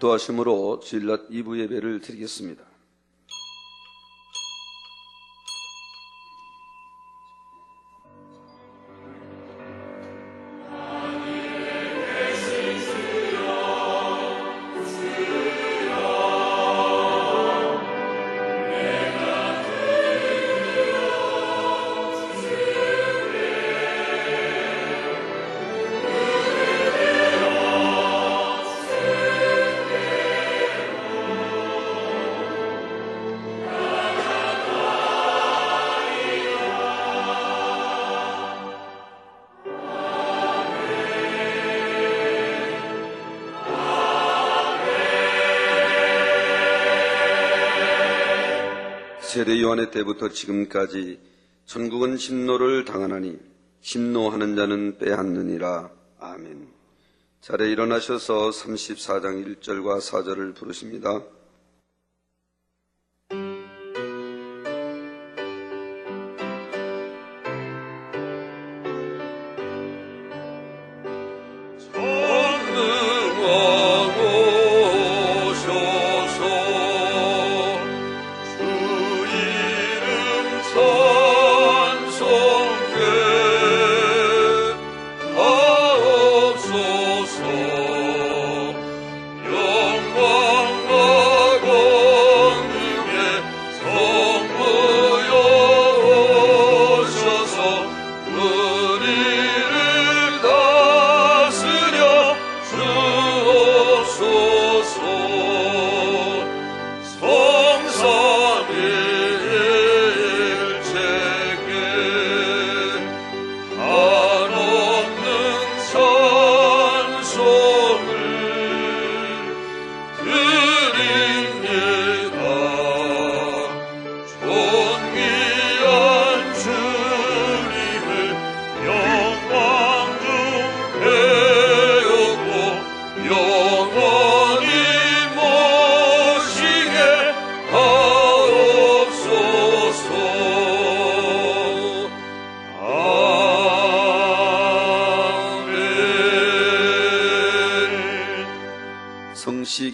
도하심으로 주일 낮 2부 예배를 드리겠습니다. 세례 요한의 때부터 지금까지 천국은 심노를 당하나니 심노하는 자는 빼앗느니라. 아멘. 자리에 일어나셔서 34장 1절과 4절을 부르십니다.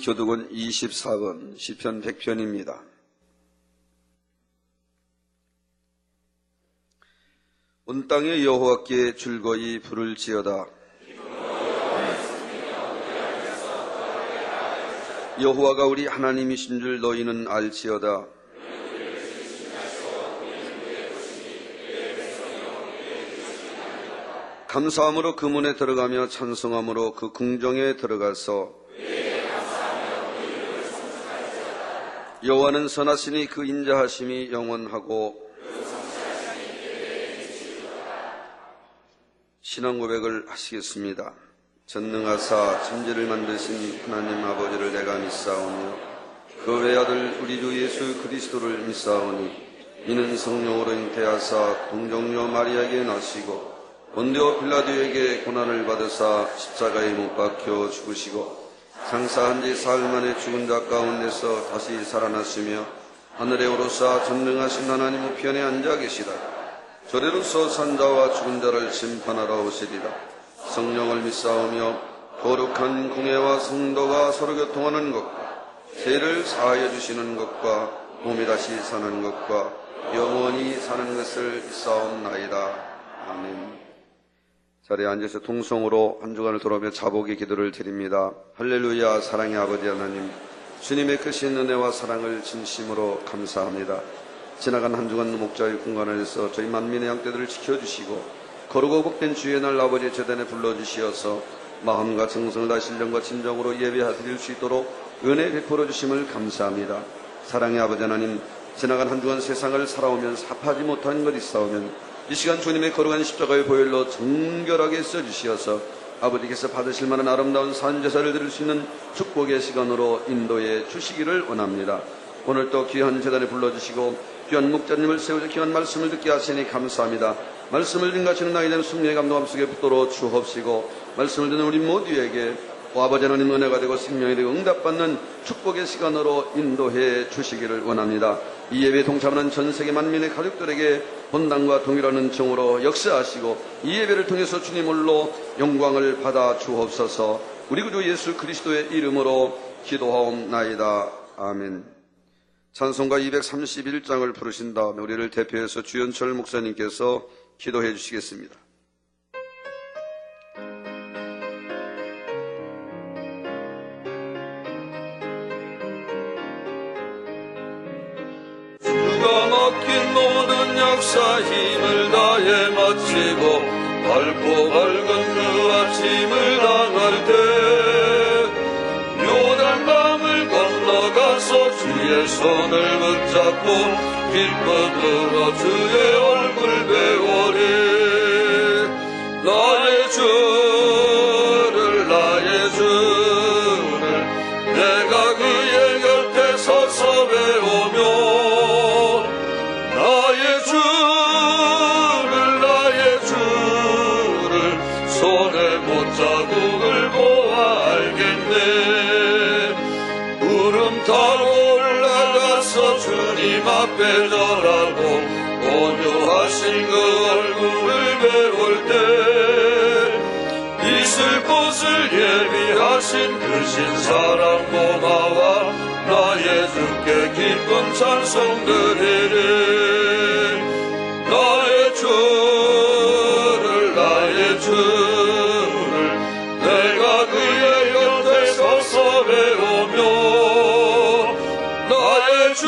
교독은 24번 시편 100편입니다. 온 땅에 여호와께 즐거이 부를지어다. 여호와가 우리 하나님이신 줄 너희는 알지어다. 감사함으로 그 문에 들어가며 찬송함으로 그 궁정에 들어가서 여호와는 선하시니 그 인자하심이 영원하고. 신앙 고백을 하시겠습니다. 전능하사 천지를 만드신 하나님 아버지를 내가 믿사오며 그 외아들 우리 주 예수 그리스도를 믿사오니 이는 성령으로 잉태하사 동정녀 마리아에게 나시고 본디오 빌라도에게 고난을 받으사 십자가에 못 박혀 죽으시고 장사한 지 사흘 만에 죽은 자 가운데서 다시 살아났으며 하늘에 오르사 전능하신 하나님 우편에 앉아 계시다. 저리로서 산자와 죽은 자를 심판하러 오시리라. 성령을 믿사오며 거룩한 공예와 성도가 서로 교통하는 것과 죄를 사하여 주시는 것과 몸이 다시 사는 것과 영원히 사는 것을 믿사옵나이다. 아멘. 자리에 앉아서 통성으로 한 주간을 돌아오며 자복의 기도를 드립니다. 할렐루야. 사랑의 아버지 하나님, 주님의 크신 은혜와 사랑을 진심으로 감사합니다. 지나간 한 주간 목자의 공간 안에서 저희 만민의 양떼들을 지켜주시고 거룩하고 복된 주의 날 아버지의 제단에 불러주시어서 마음과 정성을 다 신령과 진정으로 예배드릴 수 있도록 은혜 베풀어 주심을 감사합니다. 사랑의 아버지 하나님, 지나간 한 주간 세상을 살아오면서 합하지 못한 것 있사오면 이 시간 주님의 거룩한 십자가의 보혈로 정결하게 써주시어서 아버지께서 받으실 만한 아름다운 산제사를 드릴 수 있는 축복의 시간으로 인도해 주시기를 원합니다. 오늘 또 귀한 제단에 불러주시고 귀한 목자님을 세우자 귀한 말씀을 듣게 하시니 감사합니다. 말씀을 듣는 나이 된 승리의 감동함 속에 붙들어 주옵시고 말씀을 듣는 우리 모두에게 아버지 하나님 은혜가 되고 생명이 되고 응답받는 축복의 시간으로 인도해 주시기를 원합니다. 이 예배에 동참하는 전 세계 만민의 가족들에게 본당과 동일한 은총으로 역사하시고 이 예배를 통해서 주님 홀로 영광을 받아 주옵소서. 우리 구주 예수 그리스도의 이름으로 기도하옵나이다. 아멘. 찬송가 231장을 부르신 다음에 우리를 대표해서 주연철 목사님께서 기도해 주시겠습니다. 주가 맡긴 모든 역사 힘을 다해 마치고 밝고 밝은 그 아침을 당할 때 요단강을 건너가서 주의 손을 붙잡고 기쁨으로 주의 얼굴 배우리. 나의 주를 내가 그의 곁에 서서 배우며 나의 주를 손에 못자국을 보아 알겠네. 구름 타고 올라가서 주님 앞에 절하고 온유하신 그 얼굴을 배울 때 있을 곳을 예비하신 그 신사랑 고마워 나의 주께 기쁜 찬송 드리리. 나의 주를 내가 그의 곁에 서서 배우며 나의 주를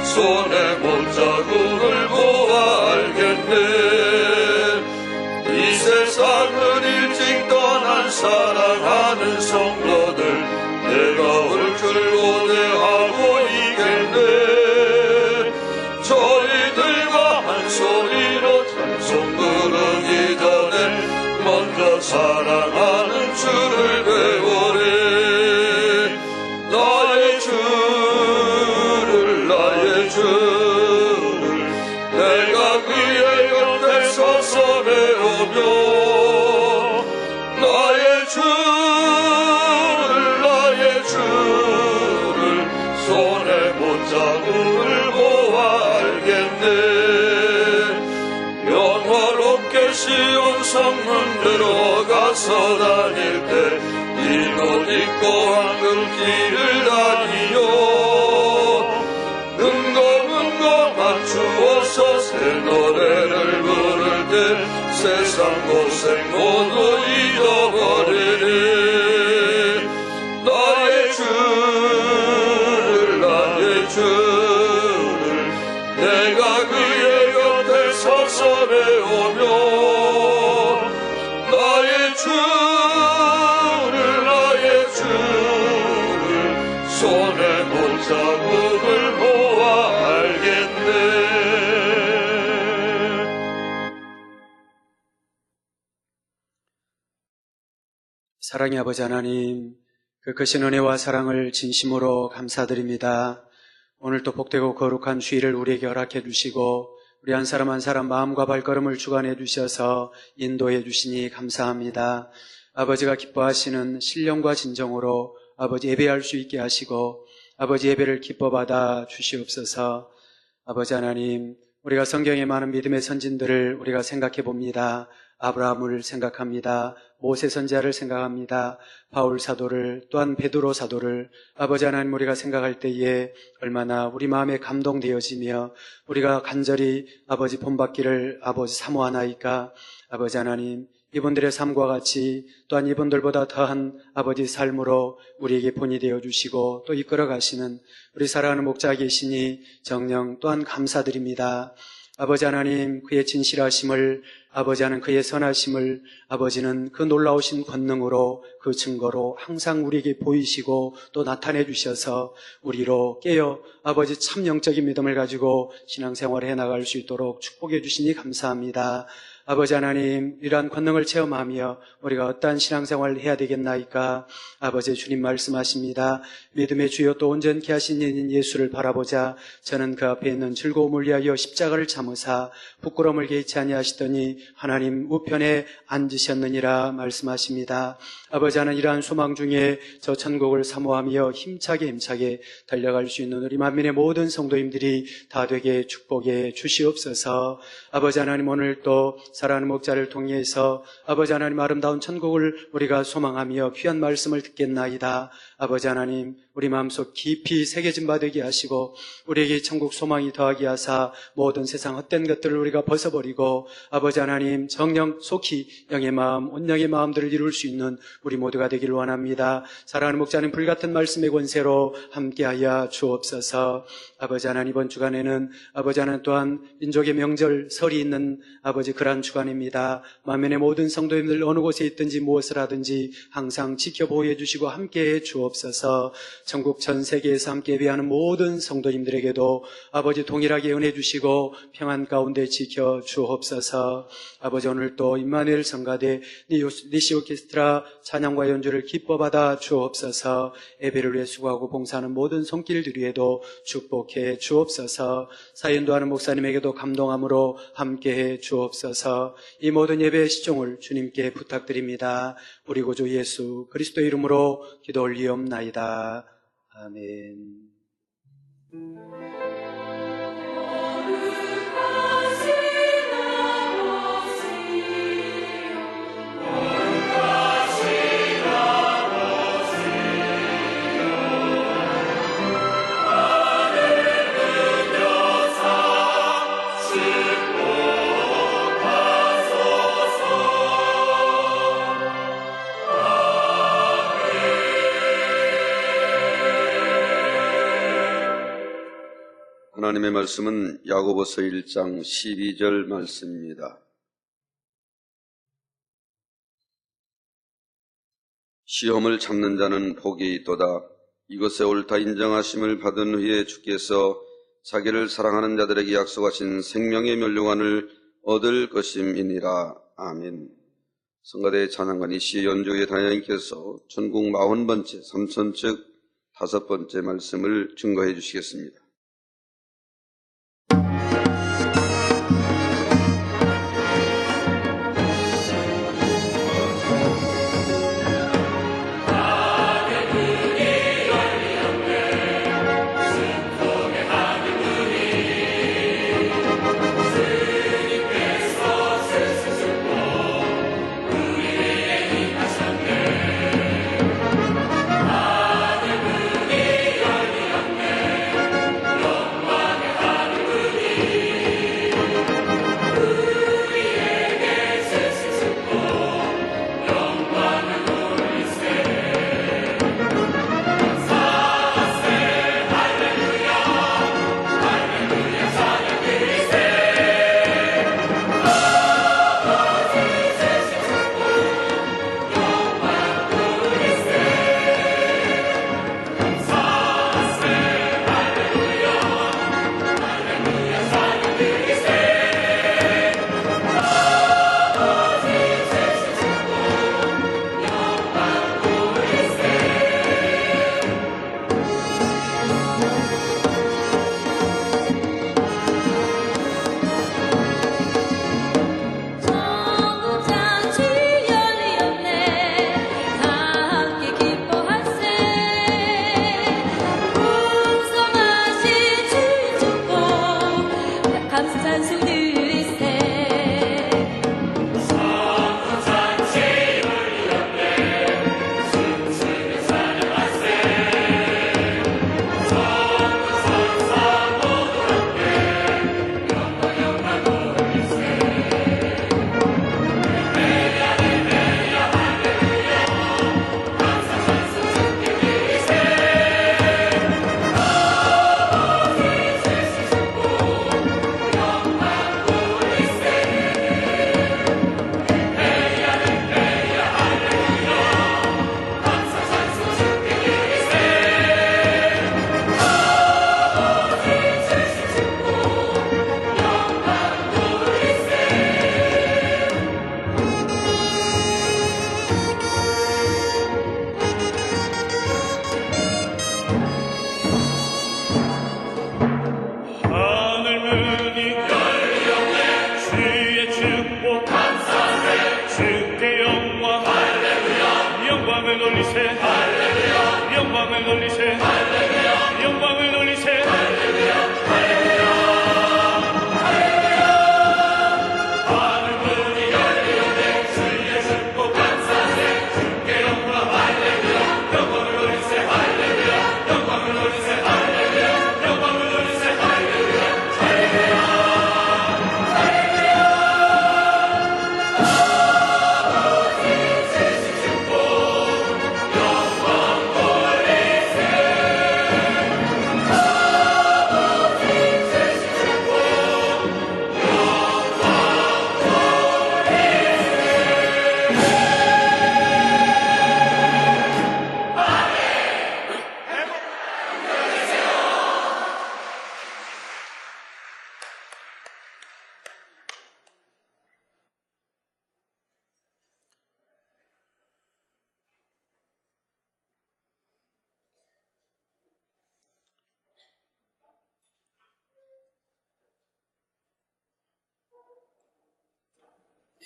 손에 못자국을 보아 알겠네. 이 세상을 일찍 떠난 사랑하는 성도들 내가 올 줄 고대하고 이겠네. 저희들과 한 소리로 찬송 부르기 전에 먼저 사랑하는 주를 배우리. 나의 주를 내가 그의 곁에 서서 배우며 나의 주를 손에 못자국을 보아 알겠네. 영화롭게 시온 성문 들어가서 다닐 때 이곳 있고 황금길을 다니요 은거 맞추어서 새 노래를 부를 때 세상 고생 모두 잊어버리리. 나의 주를 내가 그의 곁에 서서 배우며 나의 주를 손에 못자국을 보아 알겠네. 사랑의 아버지 하나님, 그 크신 은혜와 사랑을 진심으로 감사드립니다. 오늘도 복되고 거룩한 주일을 우리에게 허락해 주시고 우리 한 사람 한 사람 마음과 발걸음을 주관해 주셔서 인도해 주시니 감사합니다. 아버지가 기뻐하시는 신령과 진정으로 아버지 예배할 수 있게 하시고 아버지 예배를 기뻐 받아 주시옵소서. 아버지 하나님, 우리가 성경에 많은 믿음의 선진들을 우리가 생각해 봅니다. 아브라함을 생각합니다. 모세 선지자를 생각합니다. 바울 사도를, 또한 베드로 사도를 아버지 하나님 우리가 생각할 때에 얼마나 우리 마음에 감동되어지며 우리가 간절히 아버지 본받기를 아버지 사모하나이까. 아버지 하나님, 이분들의 삶과 같이 또한 이분들보다 더한 아버지 삶으로 우리에게 본이 되어 주시고 또 이끌어 가시는 우리 사랑하는 목자 계시니 정녕 또한 감사드립니다. 아버지 하나님, 그의 진실하심을, 아버지 하나님 그의 선하심을 아버지는 그 놀라우신 권능으로 그 증거로 항상 우리에게 보이시고 또 나타내 주셔서 우리로 깨어 아버지 참 영적인 믿음을 가지고 신앙생활을 해나갈 수 있도록 축복해 주시니 감사합니다. 아버지 하나님, 이러한 권능을 체험하며 우리가 어떠한 신앙생활을 해야 되겠나이까. 아버지 주님 말씀하십니다. 믿음의 주여 또 온전케 하신 이인 예수를 바라보자. 저는 그 앞에 있는 즐거움을 위하여 십자가를 참으사 부끄러움을 개의치 아니하시더니 하나님 우편에 앉으셨느니라 말씀하십니다. 아버지 하나님, 이러한 소망 중에 저 천국을 사모하며 힘차게 달려갈 수 있는 우리 만민의 모든 성도님들이 다 되게 축복해 주시옵소서. 아버지 하나님, 오늘 또 사랑하는 목자를 통해서 아버지 하나님 아름다운 천국을 우리가 소망하며 귀한 말씀을 듣겠나이다. 아버지 하나님, 우리 마음속 깊이 새겨진 바 되게 하시고 우리에게 천국 소망이 더하게 하사 모든 세상 헛된 것들을 우리가 벗어버리고 아버지 하나님 정령 속히 영의 마음, 온영의 마음들을 이룰 수 있는 우리 모두가 되기를 원합니다. 사랑하는 목자님, 불같은 말씀의 권세로 함께하여 주옵소서. 아버지 하나님, 이번 주간에는 아버지 하나님 또한 민족의 명절 설이 있는 아버지 그러한 주간입니다. 만면의 모든 성도님들 어느 곳에 있든지 무엇을 하든지 항상 지켜보호해 주시고 함께해 주옵소서. 전국 전 세계에서 함께 예배하는 모든 성도님들에게도 아버지 동일하게 은혜 주시고 평안 가운데 지켜 주옵소서. 아버지, 오늘 또 임마누엘 성가대 니시 오케스트라 찬양과 연주를 기뻐 받아 주옵소서. 예배를 위해 수고하고 봉사하는 모든 손길들 위에도 축복해 주옵소서. 사연도하는 목사님에게도 감동함으로 함께해 주옵소서. 이 모든 예배의 시종을 주님께 부탁드립니다. 우리 구주 예수 그리스도 이름으로 기도 올리옵나이다. 아멘. 하나님의 말씀은 야고보서 1장 12절 말씀입니다. 시험을 참는 자는 복이 있도다. 이것에 옳다 인정하심을 받은 후에 주께서 자기를 사랑하는 자들에게 약속하신 생명의 멸류관을 얻을 것임이니라. 아멘. 성가대 찬양관 이시 연주의 단양님께서 전국 40번째, 삼선 측 5번째 말씀을 증거해 주시겠습니다.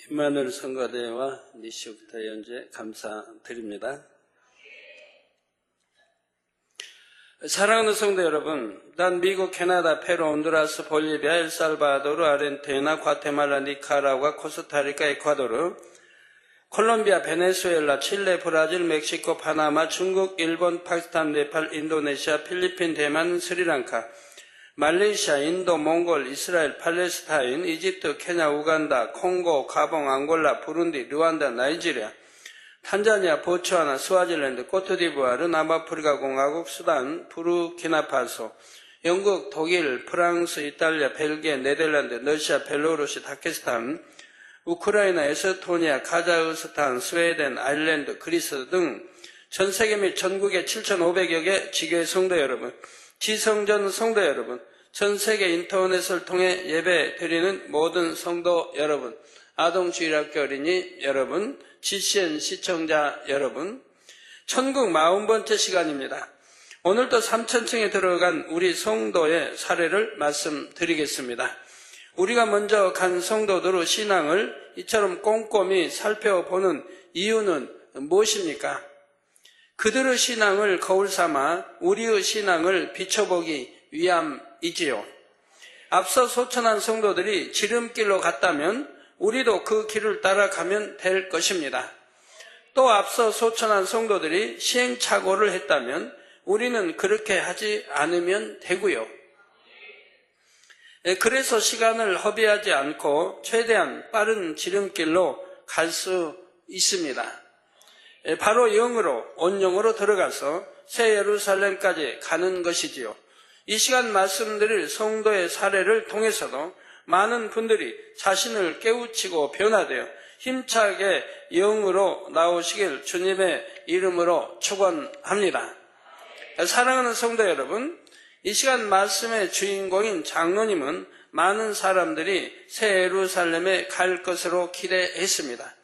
임마누엘 성가대와 니시부터 연재 감사드립니다. 사랑하는 성도 여러분, 난 미국, 캐나다, 페루, 온두라스, 볼리비아, 엘살바도르, 아르헨티나, 과테말라, 니카라과, 코스타리카, 에콰도르, 콜롬비아, 베네수엘라, 칠레, 브라질, 멕시코, 파나마, 중국, 일본, 파키스탄, 네팔, 인도네시아, 필리핀, 대만, 스리랑카, 말레이시아, 인도, 몽골, 이스라엘, 팔레스타인, 이집트, 케냐, 우간다, 콩고, 가봉, 앙골라, 부룬디, 르완다, 나이지리아, 탄자니아, 보츠와나, 스와질랜드, 코트디부아르, 남아프리카 공화국, 수단, 부르키나파소, 영국, 독일, 프랑스, 이탈리아, 벨기에, 네덜란드, 러시아, 벨로루시, 다케스탄, 우크라이나, 에스토니아, 카자흐스탄, 스웨덴, 아일랜드, 그리스 등 전 세계 및 전국의 7,500여 개 지교회 성도 여러분, 지성전 성도 여러분, 전 세계 인터넷을 통해 예배 드리는 모든 성도 여러분, 아동주일학교 어린이 여러분, GCN 시청자 여러분, 천국 40번째 시간입니다. 오늘도 3,000층에 들어간 우리 성도의 사례를 말씀드리겠습니다. 우리가 먼저 간 성도들의 신앙을 이처럼 꼼꼼히 살펴보는 이유는 무엇입니까? 그들의 신앙을 거울 삼아 우리의 신앙을 비춰보기 위함이지요. 앞서 소천한 성도들이 지름길로 갔다면 우리도 그 길을 따라가면 될 것입니다. 또 앞서 소천한 성도들이 시행착오를 했다면 우리는 그렇게 하지 않으면 되고요. 그래서 시간을 허비하지 않고 최대한 빠른 지름길로 갈 수 있습니다. 바로 영으로, 온영으로 들어가서 새 예루살렘까지 가는 것이지요. 이 시간 말씀드릴 성도의 사례를 통해서도 많은 분들이 자신을 깨우치고 변화되어 힘차게 영으로 나오시길 주님의 이름으로 축원합니다. 사랑하는 성도 여러분, 이 시간 말씀의 주인공인 장로님은 많은 사람들이 새 예루살렘에 갈 것으로 기대했습니다.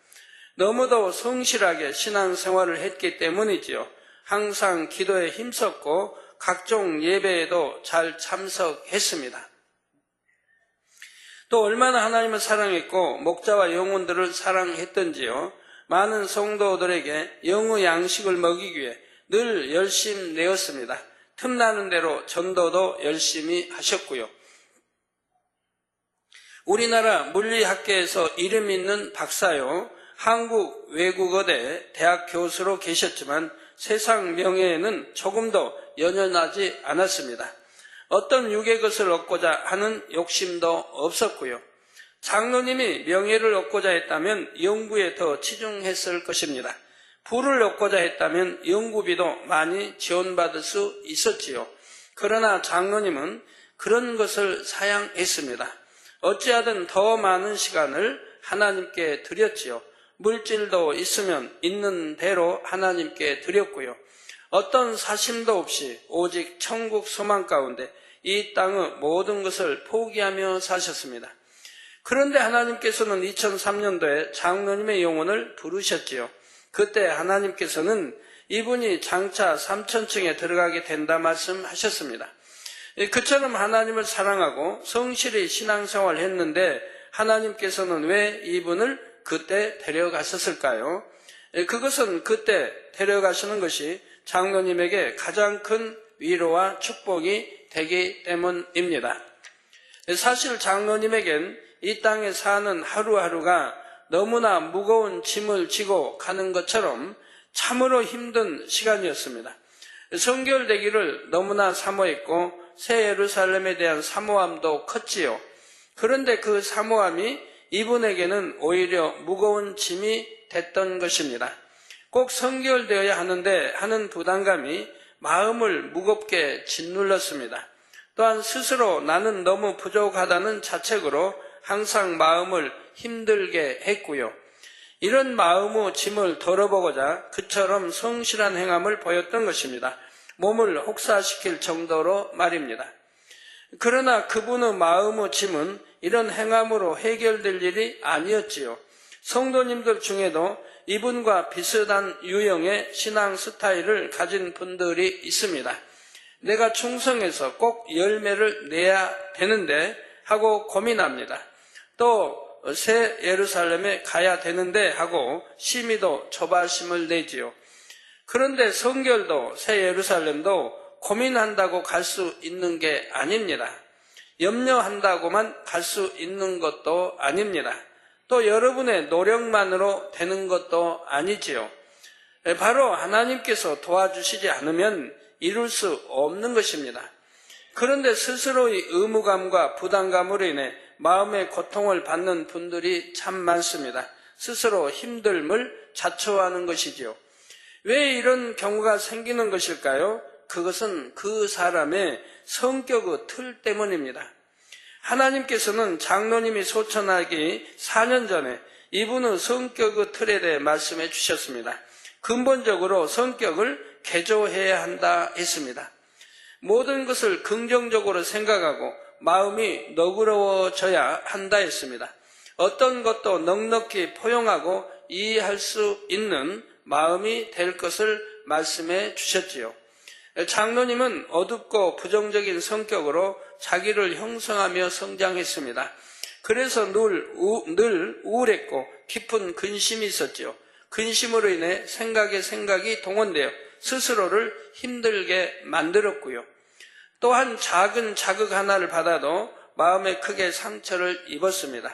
너무도 성실하게 신앙생활을 했기 때문이지요. 항상 기도에 힘썼고 각종 예배에도 잘 참석했습니다. 또 얼마나 하나님을 사랑했고 목자와 영혼들을 사랑했던지요. 많은 성도들에게 영의 양식을 먹이기 위해 늘 열심 내었습니다. 틈나는 대로 전도도 열심히 하셨고요. 우리나라 물리학계에서 이름 있는 박사요. 한국 외국어대 대학 교수로 계셨지만 세상 명예에는 조금도 연연하지 않았습니다. 어떤 육의 것을 얻고자 하는 욕심도 없었고요. 장로님이 명예를 얻고자 했다면 연구에 더 치중했을 것입니다. 부를 얻고자 했다면 연구비도 많이 지원받을 수 있었지요. 그러나 장로님은 그런 것을 사양했습니다. 어찌하든 더 많은 시간을 하나님께 드렸지요. 물질도 있으면 있는 대로 하나님께 드렸고요. 어떤 사심도 없이 오직 천국 소망 가운데 이 땅의 모든 것을 포기하며 사셨습니다. 그런데 하나님께서는 2003년도에 장로님의 영혼을 부르셨지요. 그때 하나님께서는 이분이 장차 3,000층에 들어가게 된다 말씀하셨습니다. 그처럼 하나님을 사랑하고 성실히 신앙생활을 했는데 하나님께서는 왜 이분을 그때 데려가셨을까요? 그것은 그때 데려가시는 것이 장로님에게 가장 큰 위로와 축복이 되기 때문입니다. 사실 장로님에겐 이 땅에 사는 하루하루가 너무나 무거운 짐을 지고 가는 것처럼 참으로 힘든 시간이었습니다. 성결되기를 너무나 사모했고 새 예루살렘에 대한 사모함도 컸지요. 그런데 그 사모함이 이분에게는 오히려 무거운 짐이 됐던 것입니다. 꼭 성결되어야 하는데 하는 부담감이 마음을 무겁게 짓눌렀습니다. 또한 스스로 나는 너무 부족하다는 자책으로 항상 마음을 힘들게 했고요. 이런 마음의 짐을 덜어보고자 그처럼 성실한 행함을 보였던 것입니다. 몸을 혹사시킬 정도로 말입니다. 그러나 그분의 마음의 짐은 이런 행함으로 해결될 일이 아니었지요. 성도님들 중에도 이분과 비슷한 유형의 신앙 스타일을 가진 분들이 있습니다. 내가 충성해서 꼭 열매를 내야 되는데 하고 고민합니다. 또 새 예루살렘에 가야 되는데 하고 심히도 조바심을 내지요. 그런데 성결도 새 예루살렘도 고민한다고 갈 수 있는 게 아닙니다. 염려한다고만 갈 수 있는 것도 아닙니다. 또 여러분의 노력만으로 되는 것도 아니지요. 바로 하나님께서 도와주시지 않으면 이룰 수 없는 것입니다. 그런데 스스로의 의무감과 부담감으로 인해 마음의 고통을 받는 분들이 참 많습니다. 스스로 힘듦을 자초하는 것이지요. 왜 이런 경우가 생기는 것일까요? 그것은 그 사람의 성격의 틀 때문입니다. 하나님께서는 장로님이 소천하기 4년 전에 이분의 성격의 틀에 대해 말씀해 주셨습니다. 근본적으로 성격을 개조해야 한다 했습니다. 모든 것을 긍정적으로 생각하고 마음이 너그러워져야 한다 했습니다. 어떤 것도 넉넉히 포용하고 이해할 수 있는 마음이 될 것을 말씀해 주셨지요. 장로님은 어둡고 부정적인 성격으로 자기를 형성하며 성장했습니다. 그래서 늘 우울했고 깊은 근심이 있었지요. 근심으로 인해 생각이 동원되어 스스로를 힘들게 만들었고요. 또한 작은 자극 하나를 받아도 마음에 크게 상처를 입었습니다.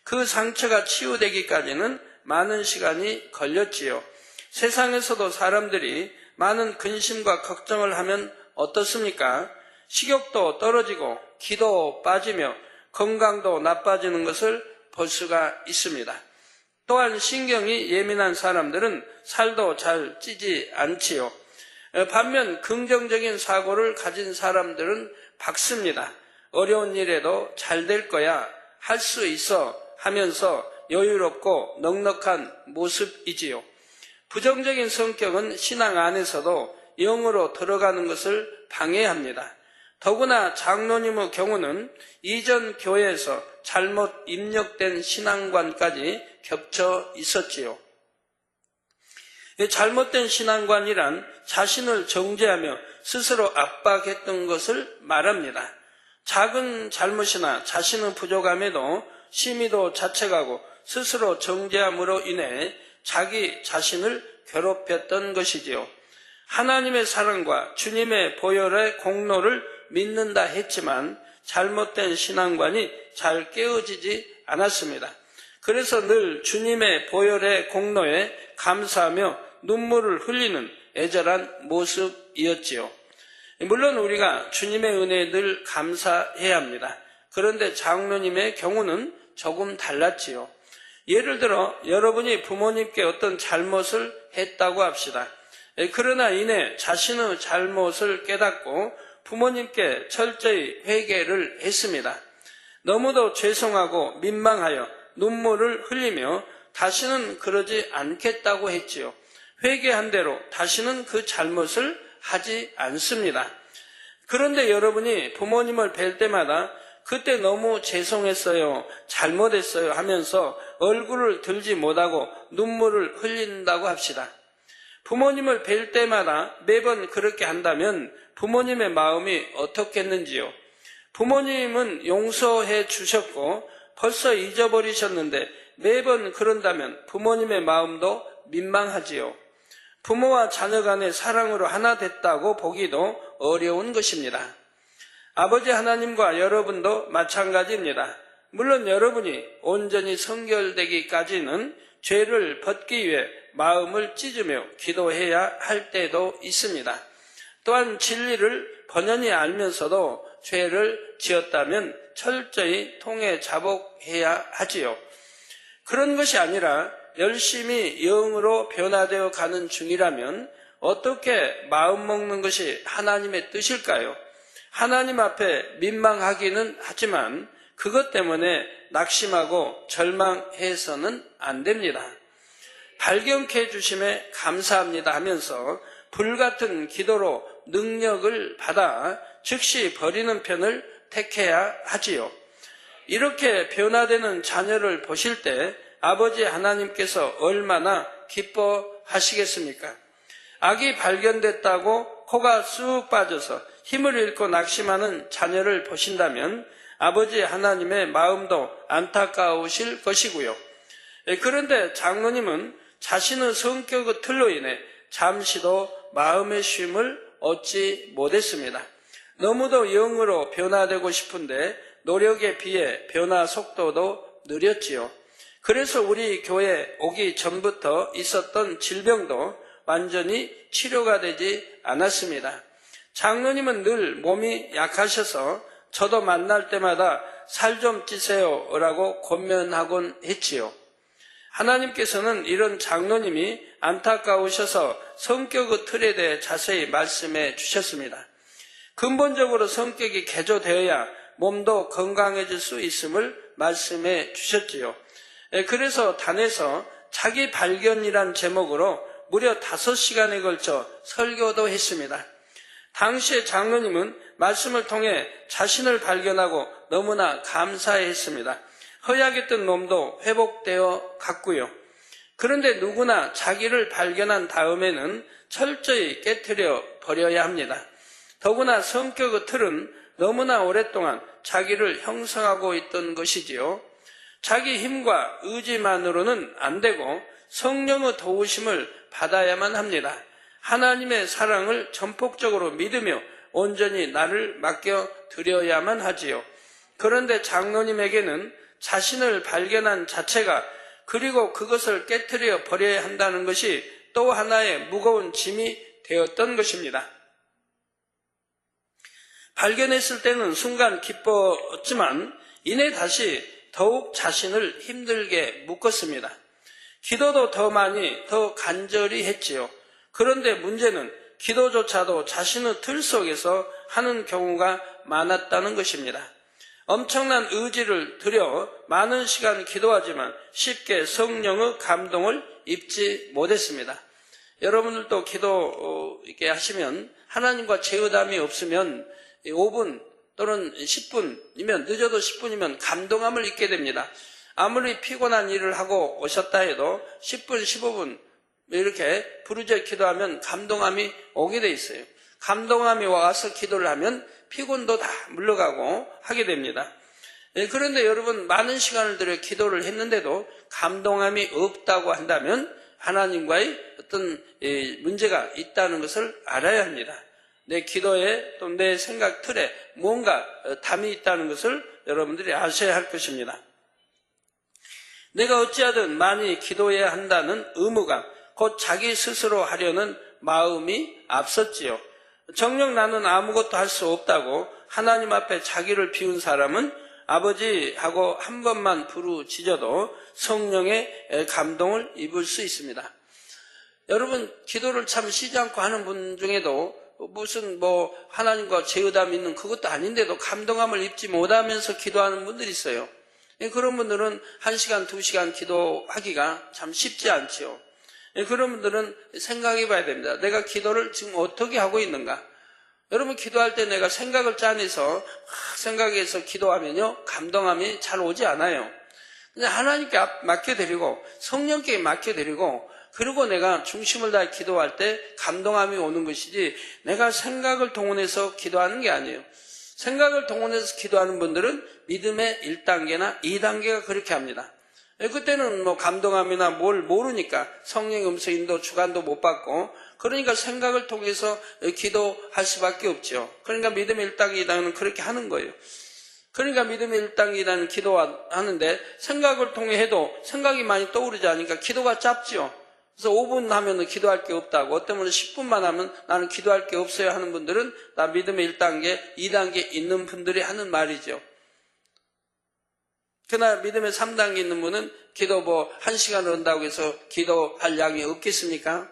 그 상처가 치유되기까지는 많은 시간이 걸렸지요. 세상에서도 사람들이 많은 근심과 걱정을 하면 어떻습니까? 식욕도 떨어지고 기도 빠지며 건강도 나빠지는 것을 볼 수가 있습니다. 또한 신경이 예민한 사람들은 살도 잘 찌지 않지요. 반면 긍정적인 사고를 가진 사람들은 밝습니다. 어려운 일에도 잘 될 거야, 할 수 있어 하면서 여유롭고 넉넉한 모습이지요. 부정적인 성격은 신앙 안에서도 영으로 들어가는 것을 방해합니다. 더구나 장로님의 경우는 이전 교회에서 잘못 입력된 신앙관까지 겹쳐 있었지요. 잘못된 신앙관이란 자신을 정죄하며 스스로 압박했던 것을 말합니다. 작은 잘못이나 자신의 부족함에도 심히도 자책하고 스스로 정죄함으로 인해 자기 자신을 괴롭혔던 것이지요. 하나님의 사랑과 주님의 보혈의 공로를 믿는다 했지만 잘못된 신앙관이 잘 깨어지지 않았습니다. 그래서 늘 주님의 보혈의 공로에 감사하며 눈물을 흘리는 애절한 모습이었지요. 물론 우리가 주님의 은혜에 늘 감사해야 합니다. 그런데 장로님의 경우는 조금 달랐지요. 예를 들어 여러분이 부모님께 어떤 잘못을 했다고 합시다. 그러나 이내 자신의 잘못을 깨닫고 부모님께 철저히 회개를 했습니다. 너무도 죄송하고 민망하여 눈물을 흘리며 다시는 그러지 않겠다고 했지요. 회개한 대로 다시는 그 잘못을 하지 않습니다. 그런데 여러분이 부모님을 뵐 때마다 그때 너무 죄송했어요, 잘못했어요 하면서 얼굴을 들지 못하고 눈물을 흘린다고 합시다. 부모님을 뵐 때마다 매번 그렇게 한다면 부모님의 마음이 어떻겠는지요? 부모님은 용서해 주셨고 벌써 잊어버리셨는데 매번 그런다면 부모님의 마음도 민망하지요. 부모와 자녀 간의 사랑으로 하나 됐다고 보기도 어려운 것입니다. 아버지 하나님과 여러분도 마찬가지입니다. 물론 여러분이 온전히 성결되기까지는 죄를 벗기 위해 마음을 찢으며 기도해야 할 때도 있습니다. 또한 진리를 번연히 알면서도 죄를 지었다면 철저히 통해 자복해야 하지요. 그런 것이 아니라 열심히 영으로 변화되어 가는 중이라면 어떻게 마음먹는 것이 하나님의 뜻일까요? 하나님 앞에 민망하기는 하지만 그것 때문에 낙심하고 절망해서는 안 됩니다. 발견케 해주심에 감사합니다 하면서 불같은 기도로 능력을 받아 즉시 버리는 편을 택해야 하지요. 이렇게 변화되는 자녀를 보실 때 아버지 하나님께서 얼마나 기뻐하시겠습니까? 악이 발견됐다고 코가 쑥 빠져서 힘을 잃고 낙심하는 자녀를 보신다면 아버지 하나님의 마음도 안타까우실 것이고요. 그런데 장로님은 자신의 성격의 틀로 인해 잠시도 마음의 쉼을 얻지 못했습니다. 너무도 영으로 변화되고 싶은데 노력에 비해 변화 속도도 느렸지요. 그래서 우리 교회 오기 전부터 있었던 질병도 완전히 치료가 되지 않았습니다. 장로님은 늘 몸이 약하셔서 저도 만날 때마다 살 좀 찌세요 라고 권면하곤 했지요. 하나님께서는 이런 장로님이 안타까우셔서 성격의 틀에 대해 자세히 말씀해 주셨습니다. 근본적으로 성격이 개조되어야 몸도 건강해질 수 있음을 말씀해 주셨지요. 그래서 단에서 자기 발견이란 제목으로 무려 5시간에 걸쳐 설교도 했습니다. 당시의 장로님은 말씀을 통해 자신을 발견하고 너무나 감사했습니다. 허약했던 몸도 회복되어 갔고요. 그런데 누구나 자기를 발견한 다음에는 철저히 깨트려 버려야 합니다. 더구나 성격의 틀은 너무나 오랫동안 자기를 형성하고 있던 것이지요. 자기 힘과 의지만으로는 안 되고 성령의 도우심을 받아야만 합니다. 하나님의 사랑을 전폭적으로 믿으며 온전히 나를 맡겨드려야만 하지요. 그런데 장로님에게는 자신을 발견한 자체가 그리고 그것을 깨트려 버려야 한다는 것이 또 하나의 무거운 짐이 되었던 것입니다. 발견했을 때는 순간 기뻤지만 이내 다시 더욱 자신을 힘들게 묶었습니다. 기도도 더 많이 더 간절히 했지요. 그런데 문제는 기도조차도 자신의 틀 속에서 하는 경우가 많았다는 것입니다. 엄청난 의지를 들여 많은 시간 기도하지만 쉽게 성령의 감동을 입지 못했습니다. 여러분들도 기도 이렇게 하시면 하나님과 제의담이 없으면 5분 또는 10분이면 늦어도 10분이면 감동함을 잊게 됩니다. 아무리 피곤한 일을 하고 오셨다 해도 10분, 15분 이렇게 부르짖어 기도하면 감동함이 오게 돼 있어요. 감동함이 와서 기도를 하면 피곤도 다 물러가고 하게 됩니다. 그런데 여러분 많은 시간을 들여 기도를 했는데도 감동함이 없다고 한다면 하나님과의 어떤 문제가 있다는 것을 알아야 합니다. 내 기도에 또 내 생각 틀에 뭔가 담이 있다는 것을 여러분들이 아셔야 할 것입니다. 내가 어찌하든 많이 기도해야 한다는 의무감, 곧 자기 스스로 하려는 마음이 앞섰지요. 정녕 나는 아무것도 할 수 없다고 하나님 앞에 자기를 비운 사람은 아버지하고 한 번만 부르짖어도 성령의 감동을 입을 수 있습니다. 여러분 기도를 참 쉬지 않고 하는 분 중에도 무슨 하나님과 제의담이 있는 그것도 아닌데도 감동함을 입지 못하면서 기도하는 분들이 있어요. 그런 분들은 1시간, 2시간 기도하기가 참 쉽지 않지요. 그런 분들은 생각해 봐야 됩니다. 내가 기도를 지금 어떻게 하고 있는가? 여러분 기도할 때 내가 생각을 짜내서 생각해서 기도하면요 감동함이 잘 오지 않아요. 그냥 하나님께 맡겨드리고 성령께 맡겨드리고 그리고 내가 중심을 다해 기도할 때 감동함이 오는 것이지 내가 생각을 동원해서 기도하는 게 아니에요. 생각을 동원해서 기도하는 분들은 믿음의 1단계나 2단계가 그렇게 합니다. 그때는 감동함이나 뭘 모르니까 성령의 음성 인도 주관도 못 받고 그러니까 생각을 통해서 기도할 수밖에 없죠. 그러니까 믿음의 1단계, 2단계는 그렇게 하는 거예요. 그러니까 믿음의 1단계, 2단계는 기도하는데 생각을 통해 해도 생각이 많이 떠오르지 않으니까 기도가 짧죠. 그래서 5분 하면 기도할 게 없다고 어떤 분은 10분만 하면 나는 기도할 게 없어요 하는 분들은 나 믿음의 1단계, 2단계 있는 분들이 하는 말이죠. 그러나 믿음의 3단계 있는 분은 기도 1시간을 한다고 해서 기도할 양이 없겠습니까?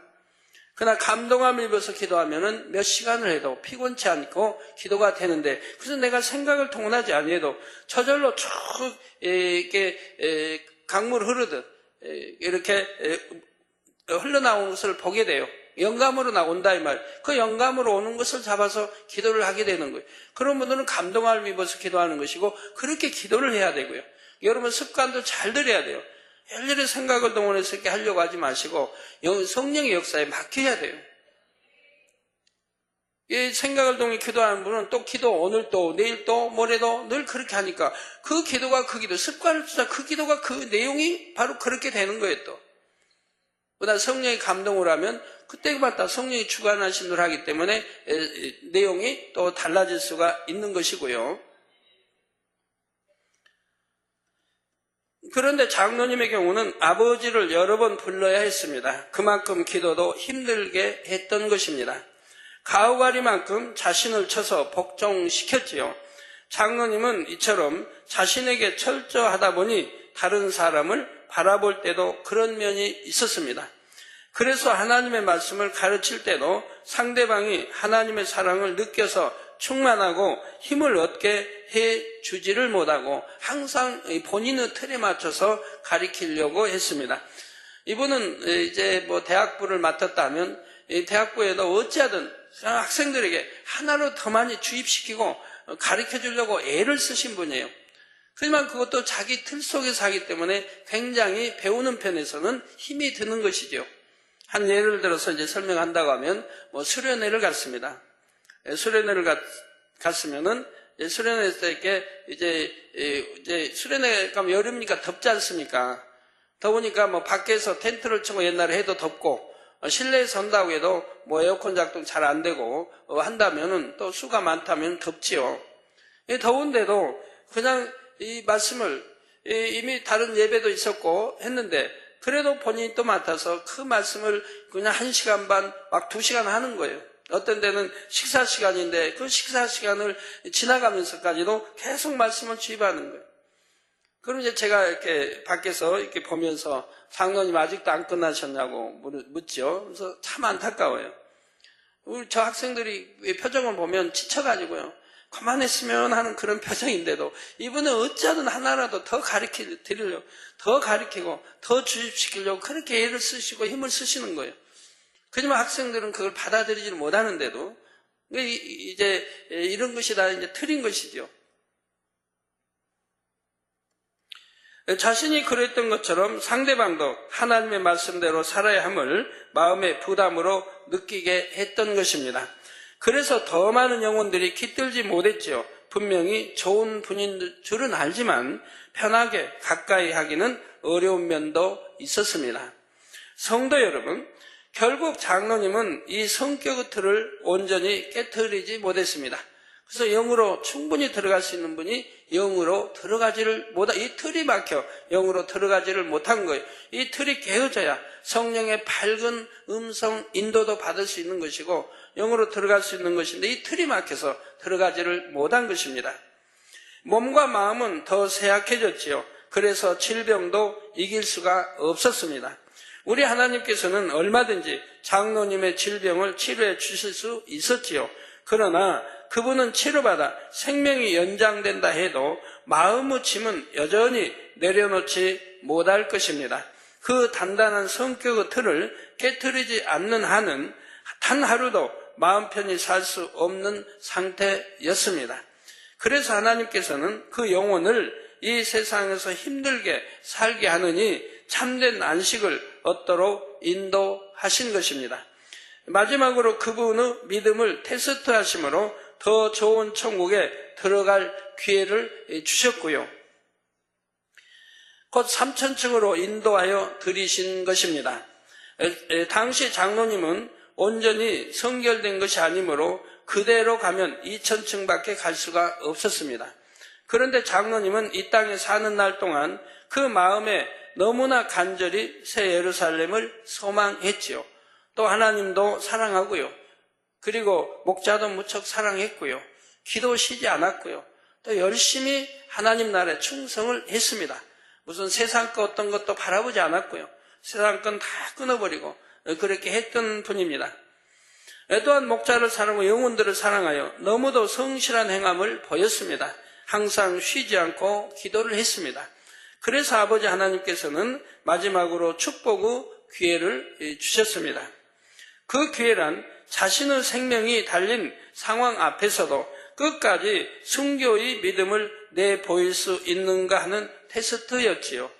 그러나 감동함을 입어서 기도하면은 몇 시간을 해도 피곤치 않고 기도가 되는데 그래서 내가 생각을 통원하지 아니해도 저절로 쭉 이렇게 강물 흐르듯 이렇게 흘러나오는 것을 보게 돼요. 영감으로 나온다 이 말. 그 영감으로 오는 것을 잡아서 기도를 하게 되는 거예요. 그런 분들은 감동함을 입어서 기도하는 것이고 그렇게 기도를 해야 되고요. 여러분 습관도 잘 들여야 돼요. 일일이 생각을 동원해서 이렇게 하려고 하지 마시고 성령의 역사에 맡겨야 돼요. 이 생각을 동해 기도하는 분은 또 기도 오늘 또 내일 또 모레도 늘 그렇게 하니까 그 기도가 그 기도, 습관을 주자 그 기도가 그 내용이 바로 그렇게 되는 거예요 또. 그러다 성령이 감동을 하면 그때마다 성령이 주관하신 걸 하기 때문에 내용이 또 달라질 수가 있는 것이고요. 그런데 장로님의 경우는 아버지를 여러 번 불러야 했습니다. 그만큼 기도도 힘들게 했던 것입니다. 가우가리만큼 자신을 쳐서 복종시켰지요. 장로님은 이처럼 자신에게 철저하다 보니 다른 사람을 바라볼 때도 그런 면이 있었습니다. 그래서 하나님의 말씀을 가르칠 때도 상대방이 하나님의 사랑을 느껴서 충만하고 힘을 얻게 해주지를 못하고 항상 본인의 틀에 맞춰서 가르치려고 했습니다. 이분은 이제 대학부를 맡았다면 대학부에도 어찌하든 학생들에게 하나로 더 많이 주입시키고 가르쳐 주려고 애를 쓰신 분이에요. 하지만 그것도 자기 틀 속에서 하기 때문에 굉장히 배우는 편에서는 힘이 드는 것이죠. 한 예를 들어서 이제 설명한다고 하면 수련회를 갔습니다. 수련회를 갔으면은 수련회 때 이제 수련회 가면 여름이니까 덥지 않습니까? 더우니까 밖에서 텐트를 치고 옛날에 해도 덥고 실내에서 한다고 해도 에어컨 작동 잘 안 되고 한다면은 또 수가 많다면 덥지요. 더운데도 그냥 이 말씀을 이미 다른 예배도 있었고 했는데 그래도 본인이 또 맡아서 그 말씀을 그냥 1시간 반, 막 2시간 하는 거예요. 어떤 데는 식사 시간인데 그 식사 시간을 지나가면서까지도 계속 말씀을 주입하는 거예요. 그럼 이제 제가 이렇게 밖에서 이렇게 보면서 장로님 아직도 안 끝나셨냐고 묻죠. 그래서 참 안타까워요. 우리 저 학생들이 표정을 보면 지쳐가지고요. 그만했으면 하는 그런 표정인데도 이분은 어찌하든 하나라도 더 드리려고, 더 가르치고, 더 주입시키려고 그렇게 애를 쓰시고 힘을 쓰시는 거예요. 하지만 학생들은 그걸 받아들이지 못하는데도 이제 이런 것이 다 이제 틀린 것이죠. 자신이 그랬던 것처럼 상대방도 하나님의 말씀대로 살아야 함을 마음의 부담으로 느끼게 했던 것입니다. 그래서 더 많은 영혼들이 깃들지 못했지요. 분명히 좋은 분인 줄은 알지만 편하게 가까이 하기는 어려운 면도 있었습니다. 성도 여러분, 결국 장로님은 이 성격의 틀을 온전히 깨트리지 못했습니다. 그래서 영으로 충분히 들어갈 수 있는 분이 영으로 들어가지를 이 틀이 막혀 영으로 들어가지를 못한 거예요. 이 틀이 깨어져야 성령의 밝은 음성 인도도 받을 수 있는 것이고 영으로 들어갈 수 있는 것인데 이 틀이 막혀서 들어가지를 못한 것입니다. 몸과 마음은 더 쇠약해졌지요. 그래서 질병도 이길 수가 없었습니다. 우리 하나님께서는 얼마든지 장로님의 질병을 치료해 주실 수 있었지요. 그러나 그분은 치료받아 생명이 연장된다 해도 마음의 짐은 여전히 내려놓지 못할 것입니다. 그 단단한 성격의 틀을 깨트리지 않는 한은 단 하루도 마음 편히 살 수 없는 상태였습니다. 그래서 하나님께서는 그 영혼을 이 세상에서 힘들게 살게 하느니 참된 안식을 얻도록 인도하신 것입니다. 마지막으로 그분의 믿음을 테스트하심으로 더 좋은 천국에 들어갈 기회를 주셨고요. 곧 3천층으로 인도하여 들이신 것입니다. 당시 장로님은 온전히 성결된 것이 아니므로 그대로 가면 2천층밖에 갈 수가 없었습니다. 그런데 장로님은 이 땅에 사는 날 동안 그 마음에 너무나 간절히 새 예루살렘을 소망했지요. 또 하나님도 사랑하고요. 그리고 목자도 무척 사랑했고요. 기도 쉬지 않았고요. 또 열심히 하나님 나라에 충성을 했습니다. 무슨 세상 것 어떤 것도 바라보지 않았고요. 세상 건 다 끊어버리고 그렇게 했던 분입니다. 또한 목자를 사랑하고 영혼들을 사랑하여 너무도 성실한 행함을 보였습니다. 항상 쉬지 않고 기도를 했습니다. 그래서 아버지 하나님께서는 마지막으로 축복의 기회를 주셨습니다. 그 기회란 자신의 생명이 달린 상황 앞에서도 끝까지 순교의 믿음을 내보일 수 있는가 하는 테스트였지요.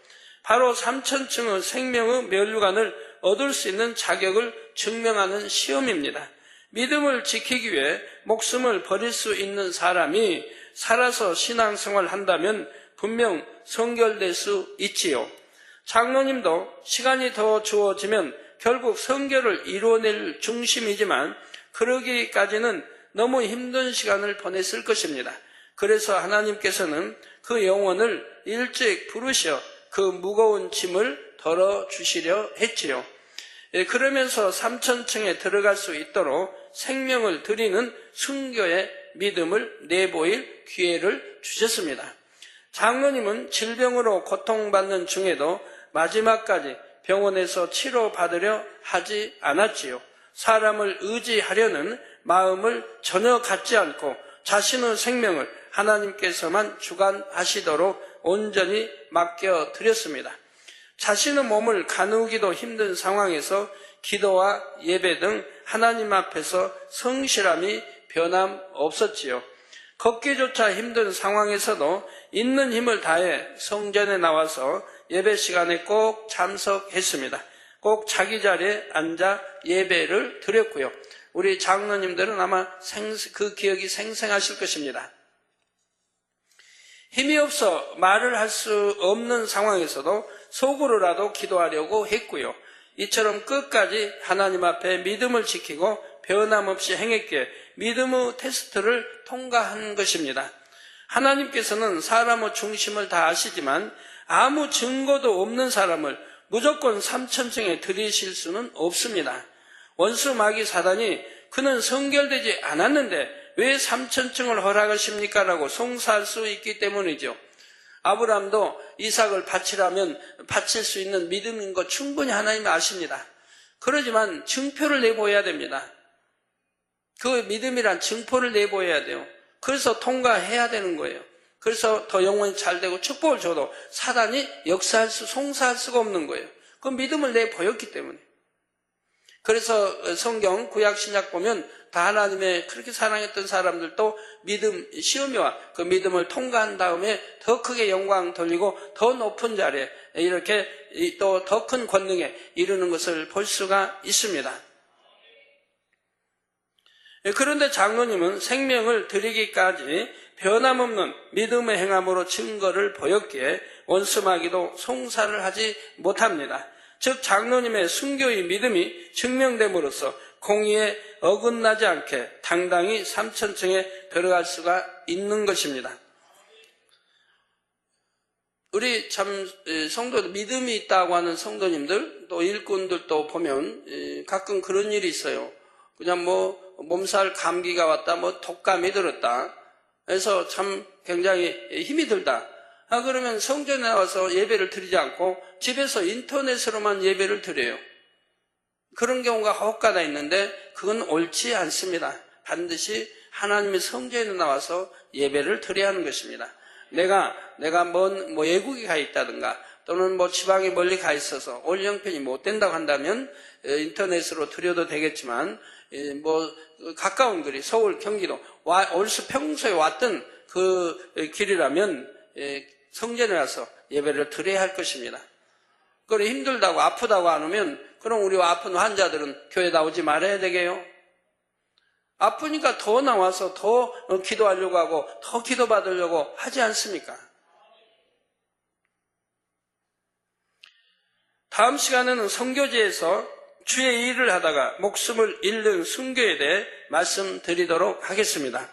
바로 3천층의 생명의 면류관을 얻을 수 있는 자격을 증명하는 시험입니다. 믿음을 지키기 위해 목숨을 버릴 수 있는 사람이 살아서 신앙생활을 한다면 분명 성결될 수 있지요. 장로님도 시간이 더 주어지면 결국 성결을 이루어낼 중심이지만 그러기까지는 너무 힘든 시간을 보냈을 것입니다. 그래서 하나님께서는 그 영혼을 일찍 부르셔 그 무거운 짐을 덜어주시려 했지요. 그러면서 삼천층에 들어갈 수 있도록 생명을 드리는 순교의 믿음을 내보일 기회를 주셨습니다. 장로님은 질병으로 고통받는 중에도 마지막까지 병원에서 치료받으려 하지 않았지요. 사람을 의지하려는 마음을 전혀 갖지 않고 자신의 생명을 하나님께서만 주관하시도록 온전히 맡겨드렸습니다. 자신의 몸을 가누기도 힘든 상황에서 기도와 예배 등 하나님 앞에서 성실함이 변함없었지요. 걷기조차 힘든 상황에서도 있는 힘을 다해 성전에 나와서 예배 시간에 꼭 참석했습니다. 꼭 자기 자리에 앉아 예배를 드렸고요. 우리 장로님들은 아마 그 기억이 생생하실 것입니다. 힘이 없어 말을 할 수 없는 상황에서도 속으로라도 기도하려고 했고요. 이처럼 끝까지 하나님 앞에 믿음을 지키고 변함없이 행했기에 믿음의 테스트를 통과한 것입니다. 하나님께서는 사람의 중심을 다 아시지만 아무 증거도 없는 사람을 무조건 삼천층에 들이실 수는 없습니다. 원수 마귀 사단이 그는 성결되지 않았는데 왜 삼천층을 허락하십니까? 라고 송사할 수 있기 때문이죠. 아브라함도 이삭을 바치라면 바칠 수 있는 믿음인 거 충분히 하나님이 아십니다. 그러지만 증표를 내보여야 됩니다. 그 믿음이란 증표를 내보여야 돼요. 그래서 통과해야 되는 거예요. 그래서 더 영혼이 잘 되고 축복을 줘도 사단이 송사할 수가 없는 거예요. 그 믿음을 내보였기 때문에. 그래서 성경 구약 신약 보면 다 하나님의 그렇게 사랑했던 사람들도 믿음 시험이와 그 믿음을 통과한 다음에 더 크게 영광 돌리고 더 높은 자리에 이렇게 또 더 큰 권능에 이르는 것을 볼 수가 있습니다. 그런데 장로님은 생명을 드리기까지 변함없는 믿음의 행함으로 증거를 보였기에 원수마귀도 송사를 하지 못합니다. 즉 장로님의 순교의 믿음이 증명됨으로써 공의에 어긋나지 않게 당당히 삼천층에 들어갈 수가 있는 것입니다. 우리 참 성도들 믿음이 있다고 하는 성도님들 또 일꾼들도 보면 가끔 그런 일이 있어요. 그냥 뭐 몸살 감기가 왔다, 뭐 독감이 들었다. 그래서 참 굉장히 힘이 들다. 그러면 성전에 나와서 예배를 드리지 않고 집에서 인터넷으로만 예배를 드려요. 그런 경우가 혹가다 있는데 그건 옳지 않습니다. 반드시 하나님의 성전에 나와서 예배를 드려야 하는 것입니다. 내가 먼 외국에 가 있다든가 또는 지방에 멀리 가 있어서 올 형편이 못 된다고 한다면 인터넷으로 드려도 되겠지만 가까운 거리 서울 경기도 평소에 왔던 그 길이라면 성전에 와서 예배를 드려야 할 것입니다. 그래 힘들다고 아프다고 안 오면 그럼 우리 아픈 환자들은 교회 나오지 말아야 되게요. 아프니까 더 나와서 더 기도하려고 하고 더 기도받으려고 하지 않습니까? 다음 시간에는 선교지에서 주의 일을 하다가 목숨을 잃는 순교에 대해 말씀드리도록 하겠습니다.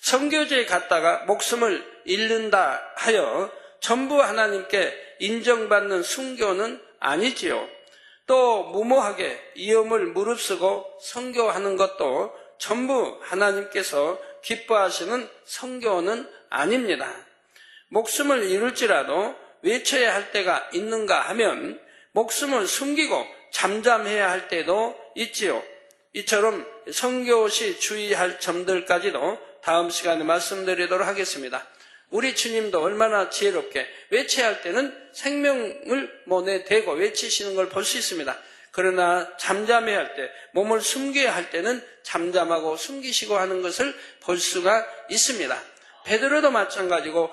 선교지에 갔다가 목숨을 잃는다 하여 전부 하나님께 인정받는 순교는 아니지요. 또 무모하게 위험을 무릅쓰고 선교하는 것도 전부 하나님께서 기뻐하시는 선교는 아닙니다. 목숨을 잃을지라도 외쳐야 할 때가 있는가 하면 목숨을 숨기고 잠잠해야 할 때도 있지요. 이처럼 선교 시 주의할 점들까지도 다음 시간에 말씀드리도록 하겠습니다. 우리 주님도 얼마나 지혜롭게 외쳐야 할 때는 생명을 내대고 외치시는 걸 볼 수 있습니다. 그러나 잠잠해야 할 때, 몸을 숨겨야 할 때는 잠잠하고 숨기시고 하는 것을 볼 수가 있습니다. 베드로도 마찬가지고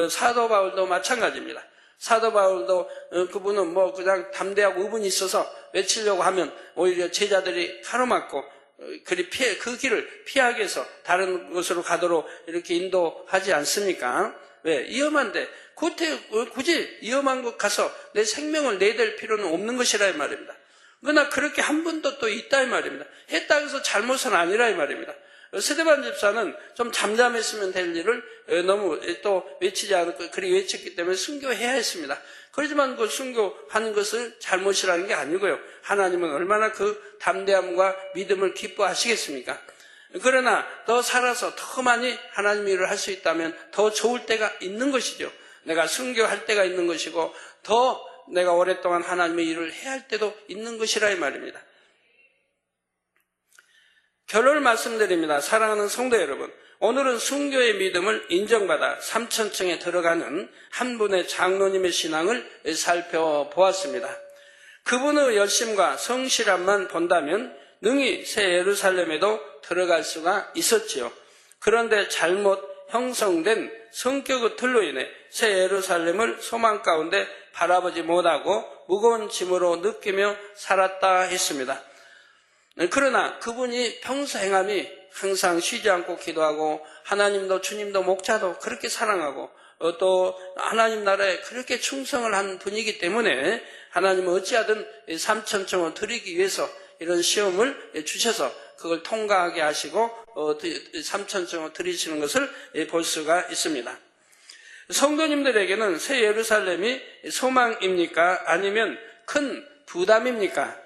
사도 바울도 마찬가지입니다. 사도 바울도 그분은 그냥 담대하고 의분이 있어서 외치려고 하면 오히려 제자들이 가로막고 그 길을 피하기 위해서 다른 곳으로 가도록 이렇게 인도하지 않습니까? 왜? 위험한데 굳이 위험한 곳 가서 내 생명을 내댈 필요는 없는 것이라 이 말입니다. 그러나 그렇게 한 분도 또 있다 이 말입니다. 했다고 해서 잘못은 아니라 이 말입니다. 스데반 집사는 좀 잠잠했으면 될 일을 너무 또 외치지 않고 그리 외쳤기 때문에 순교해야 했습니다. 그렇지만 그 순교하는 것을 잘못이라는 게 아니고요. 하나님은 얼마나 그 담대함과 믿음을 기뻐하시겠습니까? 그러나 더 살아서 더 많이 하나님 일을 할 수 있다면 더 좋을 때가 있는 것이죠. 내가 순교할 때가 있는 것이고 더 내가 오랫동안 하나님의 일을 해야 할 때도 있는 것이라 이 말입니다. 결론을 말씀드립니다. 사랑하는 성도 여러분, 오늘은 순교의 믿음을 인정받아 3,000층에 들어가는 한 분의 장로님의 신앙을 살펴보았습니다. 그분의 열심과 성실함만 본다면 능히 새 예루살렘에도 들어갈 수가 있었지요. 그런데 잘못 형성된 성격의 틀로 인해 새 예루살렘을 소망 가운데 바라보지 못하고 무거운 짐으로 느끼며 살았다 했습니다. 그러나 그분이 평소 행함이 항상 쉬지 않고 기도하고 하나님도 주님도 목자도 그렇게 사랑하고 또 하나님 나라에 그렇게 충성을 한 분이기 때문에 하나님은 어찌하든 3,000층을 드리기 위해서 이런 시험을 주셔서 그걸 통과하게 하시고 3,000층을 드리시는 것을 볼 수가 있습니다. 성도님들에게는 새 예루살렘이 소망입니까? 아니면 큰 부담입니까?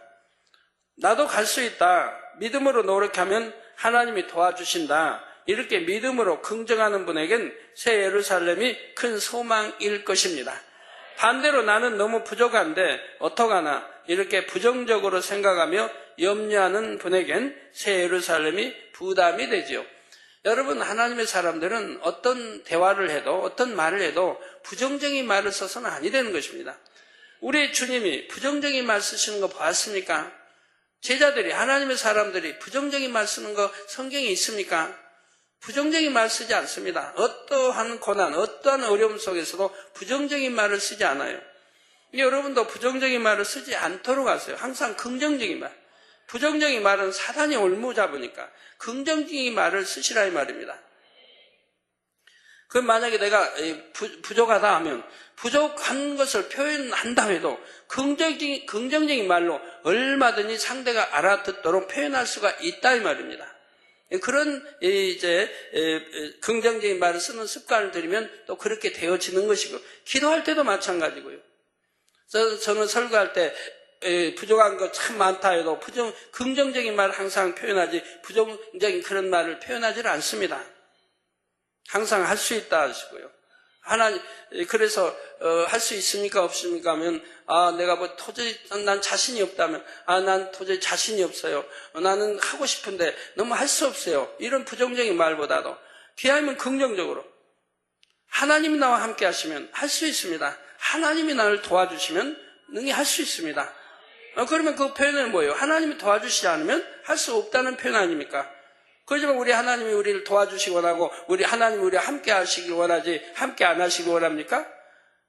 나도 갈 수 있다. 믿음으로 노력하면 하나님이 도와주신다. 이렇게 믿음으로 긍정하는 분에겐 새 예루살렘이 큰 소망일 것입니다. 반대로 나는 너무 부족한데 어떡하나 이렇게 부정적으로 생각하며 염려하는 분에겐 새 예루살렘이 부담이 되지요. 여러분, 하나님의 사람들은 어떤 대화를 해도 어떤 말을 해도 부정적인 말을 써서는 아니 되는 것입니다. 우리 주님이 부정적인 말 쓰시는 거 봤습니까? 제자들이, 하나님의 사람들이 부정적인 말 쓰는 거 성경에 있습니까? 부정적인 말 쓰지 않습니다. 어떠한 고난, 어떠한 어려움 속에서도 부정적인 말을 쓰지 않아요. 여러분도 부정적인 말을 쓰지 않도록 하세요. 항상 긍정적인 말. 부정적인 말은 사단이 올무잡으니까 긍정적인 말을 쓰시라 이 말입니다. 그럼 만약에 내가 부족하다 하면 부족한 것을 표현한다 해도 긍정적인 말로 얼마든지 상대가 알아듣도록 표현할 수가 있다 이 말입니다. 그런 긍정적인 말을 쓰는 습관을 들이면 또 그렇게 되어지는 것이고, 기도할 때도 마찬가지고요. 저는 설교할 때 부족한 거 참 많다 해도 긍정적인 말을 항상 표현하지 부정적인 그런 말을 표현하지를 않습니다. 항상 할 수 있다 하시고요. 그래서 할 수 있습니까 없습니까 하면 내가 도저히 난 자신이 없다면 난 도저히 자신이 없어요. 나는 하고 싶은데 너무 할 수 없어요. 이런 부정적인 말보다도 비하면 긍정적으로 하나님이 나와 함께 하시면 할 수 있습니다. 하나님이 나를 도와주시면 능히 할 수 있습니다. 그러면 그 표현은 뭐예요? 하나님이 도와주시지 않으면 할 수 없다는 표현 아닙니까? 그렇지만 우리 하나님이 우리를 도와주시기 원하고 하나님이 우리와 함께 하시기 원하지 함께 안 하시기 원합니까?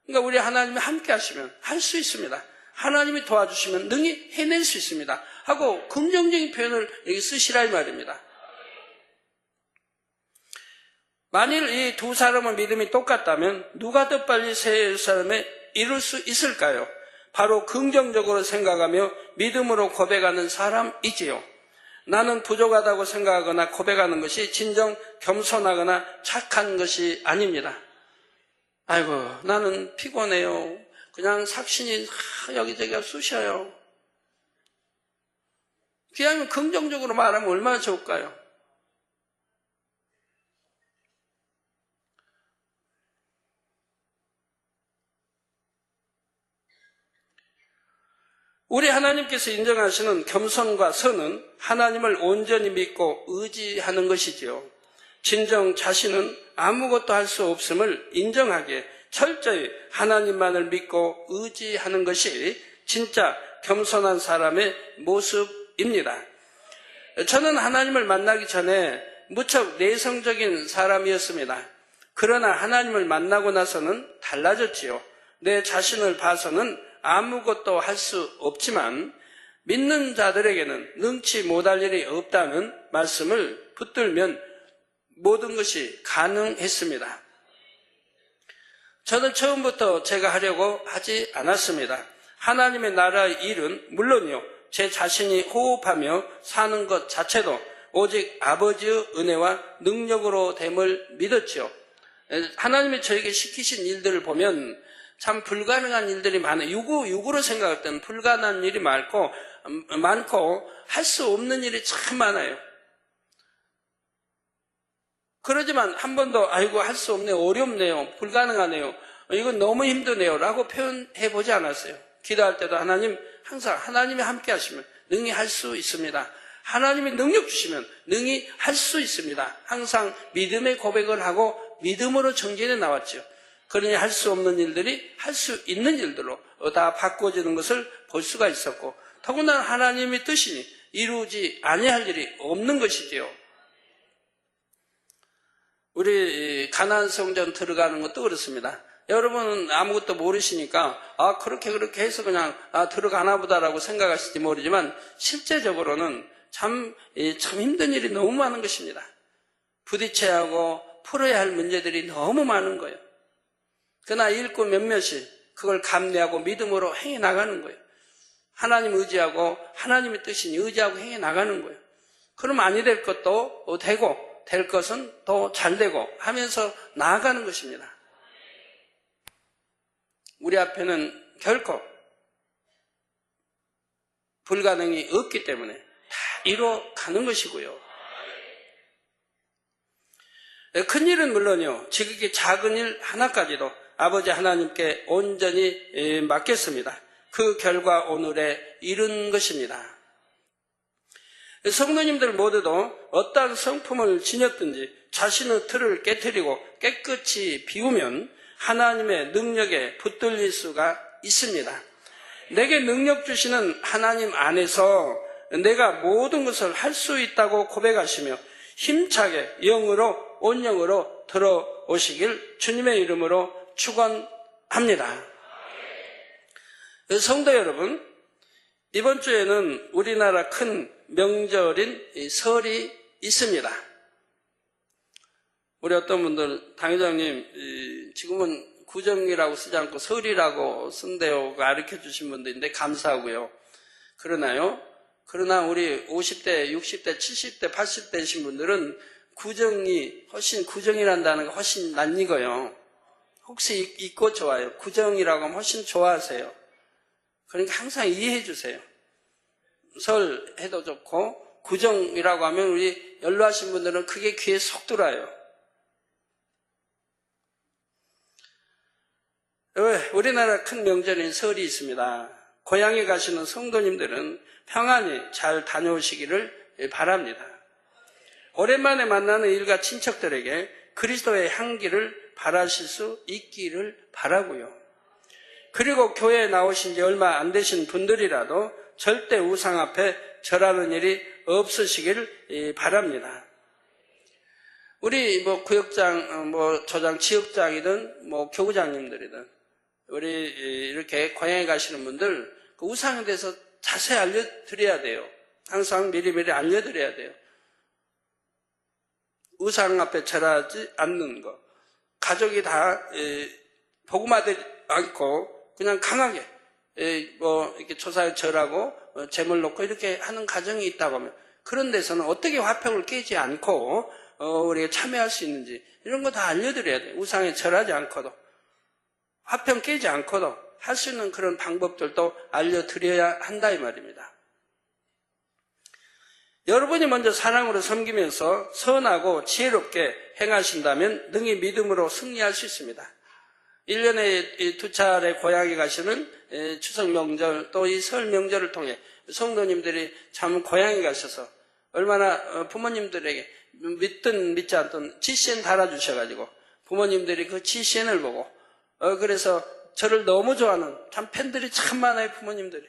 그러니까 우리 하나님이 함께 하시면 할 수 있습니다. 하나님이 도와주시면 능히 해낼 수 있습니다. 하고 긍정적인 표현을 여기 쓰시라 이 말입니다. 만일 이 두 사람의 믿음이 똑같다면 누가 더 빨리 새 예루살렘에 이룰 수 있을까요? 바로 긍정적으로 생각하며 믿음으로 고백하는 사람이지요. 나는 부족하다고 생각하거나 고백하는 것이 진정 겸손하거나 착한 것이 아닙니다. 아이고, 나는 피곤해요. 그냥 삭신이 여기저기가 쑤셔요. 그냥 긍정적으로 말하면 얼마나 좋을까요? 우리 하나님께서 인정하시는 겸손과 선은 하나님을 온전히 믿고 의지하는 것이지요. 진정 자신은 아무것도 할 수 없음을 인정하기에 철저히 하나님만을 믿고 의지하는 것이 진짜 겸손한 사람의 모습입니다. 저는 하나님을 만나기 전에 무척 내성적인 사람이었습니다. 그러나 하나님을 만나고 나서는 달라졌지요. 내 자신을 봐서는 아무것도 할 수 없지만 믿는 자들에게는 능치 못할 일이 없다는 말씀을 붙들면 모든 것이 가능했습니다. 저는 처음부터 제가 하려고 하지 않았습니다. 하나님의 나라의 일은 물론이요, 제 자신이 호흡하며 사는 것 자체도 오직 아버지의 은혜와 능력으로 됨을 믿었지요. 하나님이 저에게 시키신 일들을 보면 참 불가능한 일들이 많아요. 육으로 생각할 때는 불가능한 일이 많고 할 수 없는 일이 참 많아요. 그러지만 한 번도 아이고 할 수 없네요, 어렵네요, 불가능하네요, 이건 너무 힘드네요 라고 표현해 보지 않았어요. 기도할 때도 항상 하나님이 함께 하시면 능히 할 수 있습니다. 하나님이 능력 주시면 능히 할 수 있습니다. 항상 믿음의 고백을 하고 믿음으로 정진해 나왔죠. 그러니 할 수 없는 일들이 할 수 있는 일들로 다 바꿔지는 것을 볼 수가 있었고, 더군다나 하나님의 뜻이니 이루지 아니할 일이 없는 것이지요. 우리 가나안 성전 들어가는 것도 그렇습니다. 여러분은 아무것도 모르시니까 그렇게 해서 그냥 들어가나 보다라고 생각하실지 모르지만 실제적으로는 참 힘든 일이 너무 많은 것입니다. 부딪혀야 하고 풀어야 할 문제들이 너무 많은 거예요. 그러나 읽고 몇몇이 그걸 감내하고 믿음으로 행해 나가는 거예요. 하나님 의지하고 하나님의 뜻이니 의지하고 행해 나가는 거예요. 그럼 아니 될 것도 되고 될 것은 더 잘 되고 하면서 나아가는 것입니다. 우리 앞에는 결코 불가능이 없기 때문에 다 이뤄가는 것이고요. 큰일은 물론이요, 지극히 작은 일 하나까지도 아버지 하나님께 온전히 맡겼습니다. 그 결과 오늘에 이른 것입니다. 성도님들 모두도 어떠한 성품을 지녔든지 자신의 틀을 깨트리고 깨끗이 비우면 하나님의 능력에 붙들릴 수가 있습니다. 내게 능력 주시는 하나님 안에서 내가 모든 것을 할 수 있다고 고백하시며 힘차게 영으로 온영으로 들어오시길 주님의 이름으로 축원합니다. 성도 여러분, 이번 주에는 우리나라 큰 명절인 설이 있습니다. 우리 어떤 분들 당회장님 지금은 구정이라고 쓰지 않고 설이라고 쓴대요 가르쳐 주신 분들인데 감사하고요. 그러나 우리 50대, 60대, 70대, 80대이신 분들은 구정이라는 단어가 훨씬 낯익어요. 혹시 읽고 좋아요. 구정이라고 하면 훨씬 좋아하세요. 그러니까 항상 이해해 주세요. 설 해도 좋고 구정이라고 하면 우리 연로하신 분들은 그게 귀에 쏙 들어와요. 우리나라 큰 명절인 설이 있습니다. 고향에 가시는 성도님들은 평안히 잘 다녀오시기를 바랍니다. 오랜만에 만나는 일가 친척들에게 그리스도의 향기를 바라실 수 있기를 바라고요. 그리고 교회에 나오신 지 얼마 안 되신 분들이라도 절대 우상 앞에 절하는 일이 없으시길 바랍니다. 우리 구역장, 조장, 지역장이든 교구장님들이든 우리 이렇게 고향에 가시는 분들 그 우상에 대해서 자세히 알려드려야 돼요. 항상 미리미리 알려드려야 돼요. 우상 앞에 절하지 않는 것. 가족이 다 복음하지 않고 그냥 강하게 이렇게 조사에 절하고 제물 놓고 이렇게 하는 가정이 있다고 하면 그런 데서는 어떻게 화평을 깨지 않고 우리가 참여할 수 있는지 이런 거 다 알려드려야 돼요. 우상에 절하지 않고도 화평 깨지 않고도 할 수 있는 그런 방법들도 알려드려야 한다 이 말입니다. 여러분이 먼저 사랑으로 섬기면서 선하고 지혜롭게 행하신다면 능히 믿음으로 승리할 수 있습니다. 1년에 2차례 고향에 가시는 추석 명절 또 이 설 명절을 통해 성도님들이 참 고향에 가셔서 얼마나 부모님들에게 믿든 믿지 않든 GCN 달아주셔가지고 부모님들이 그 GCN을 보고 그래서 저를 너무 좋아하는 참 팬들이 참 많아요. 부모님들이.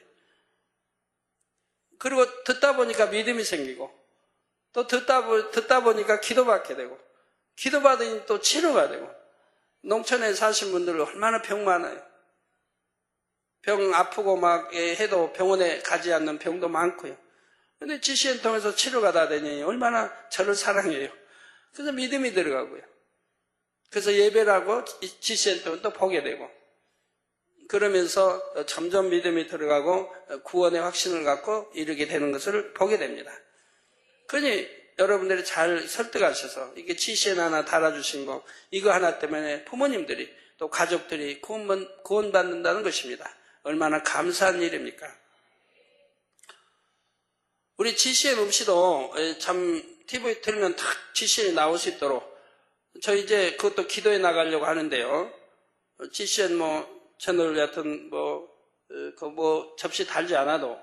그리고 듣다 보니까 믿음이 생기고 또 듣다 보니까 기도받게 되고 기도받으니 또 치료가 되고 농촌에 사신 분들 얼마나 병 많아요. 병 아프고 막 해도 병원에 가지 않는 병도 많고요. 근데 GCN 통해서 치료가 다 되니 얼마나 저를 사랑해요. 그래서 믿음이 들어가고요. 그래서 예배를 하고 GCN 통해서 또 보게 되고, 그러면서 점점 믿음이 들어가고 구원의 확신을 갖고 이르게 되는 것을 보게 됩니다. 그러니 여러분들이 잘 설득하셔서 이게 GCN 하나 달아주신 거, 이거 하나 때문에 부모님들이 또 가족들이 구원받는다는 것입니다. 얼마나 감사한 일입니까? 우리 GCN 없이도 참 TV 틀면 탁 GCN이 나올 수 있도록 저 이제 그것도 기도해 나가려고 하는데요. GCN 채널 같은 접시 달지 않아도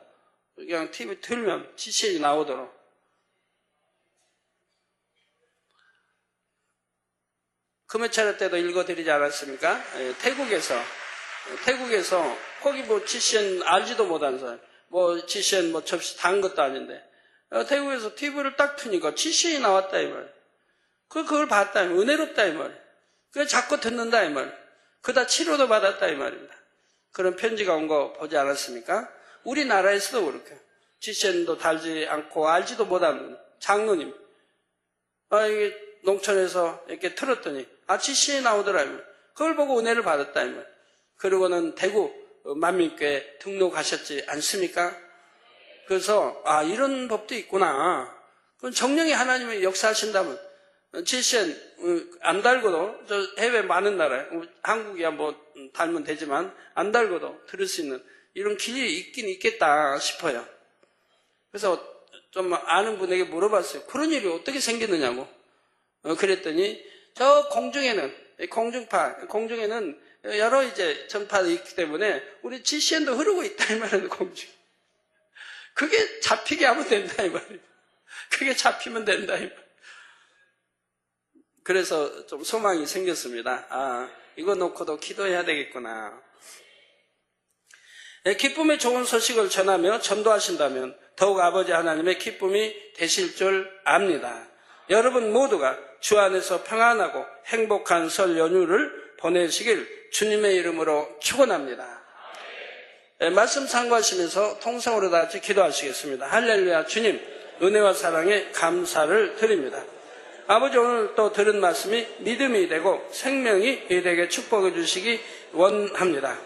그냥 TV 틀면 GCN이 나오도록. 금요차례 때도 읽어드리지 않았습니까? 태국에서 거기 GCN 알지도 못한 사람, GCN 접시 단 것도 아닌데, 태국에서 TV를 딱 트니까 GCN이 나왔다 이 말. 그걸 봤다 이 말. 은혜롭다 이 말. 그냥 자꾸 듣는다 이 말. 그다 치료도 받았다 이 말입니다. 그런 편지가 온 거 보지 않았습니까? 우리나라에서도 그렇게 GCN도 달지 않고 알지도 못하는 장로님, 이게 농촌에서 이렇게 틀었더니 GCN이 나오더라 이 말. 그걸 보고 은혜를 받았다 이 말. 그리고는 대구 만민교회 등록하셨지 않습니까? 그래서 이런 법도 있구나. 그럼 정령이 하나님의 역사하신다면 GCN 안 달고도 저 해외 많은 나라에, 한국이야 달면 되지만 안 달고도 들을 수 있는 이런 길이 있긴 있겠다 싶어요. 그래서 좀 아는 분에게 물어봤어요. 그런 일이 어떻게 생겼느냐고. 그랬더니 저 공중에는 여러 이제 전파가 있기 때문에 우리 GCN도 흐르고 있다 이 말이에요. 공중. 그게 잡히게 하면 된다 이 말이에요. 그게 잡히면 된다 이 말이에요. 그래서 좀 소망이 생겼습니다. 이거 놓고도 기도해야 되겠구나. 기쁨의 좋은 소식을 전하며 전도하신다면 더욱 아버지 하나님의 기쁨이 되실 줄 압니다. 여러분 모두가 주 안에서 평안하고 행복한 설 연휴를 보내시길 주님의 이름으로 축원합니다. 말씀 참고하시면서 통성으로 다 같이 기도하시겠습니다. 할렐루야. 주님, 은혜와 사랑에 감사를 드립니다. 아버지, 오늘 또 들은 말씀이 믿음이 되고 생명이 되게 축복해 주시기 원합니다.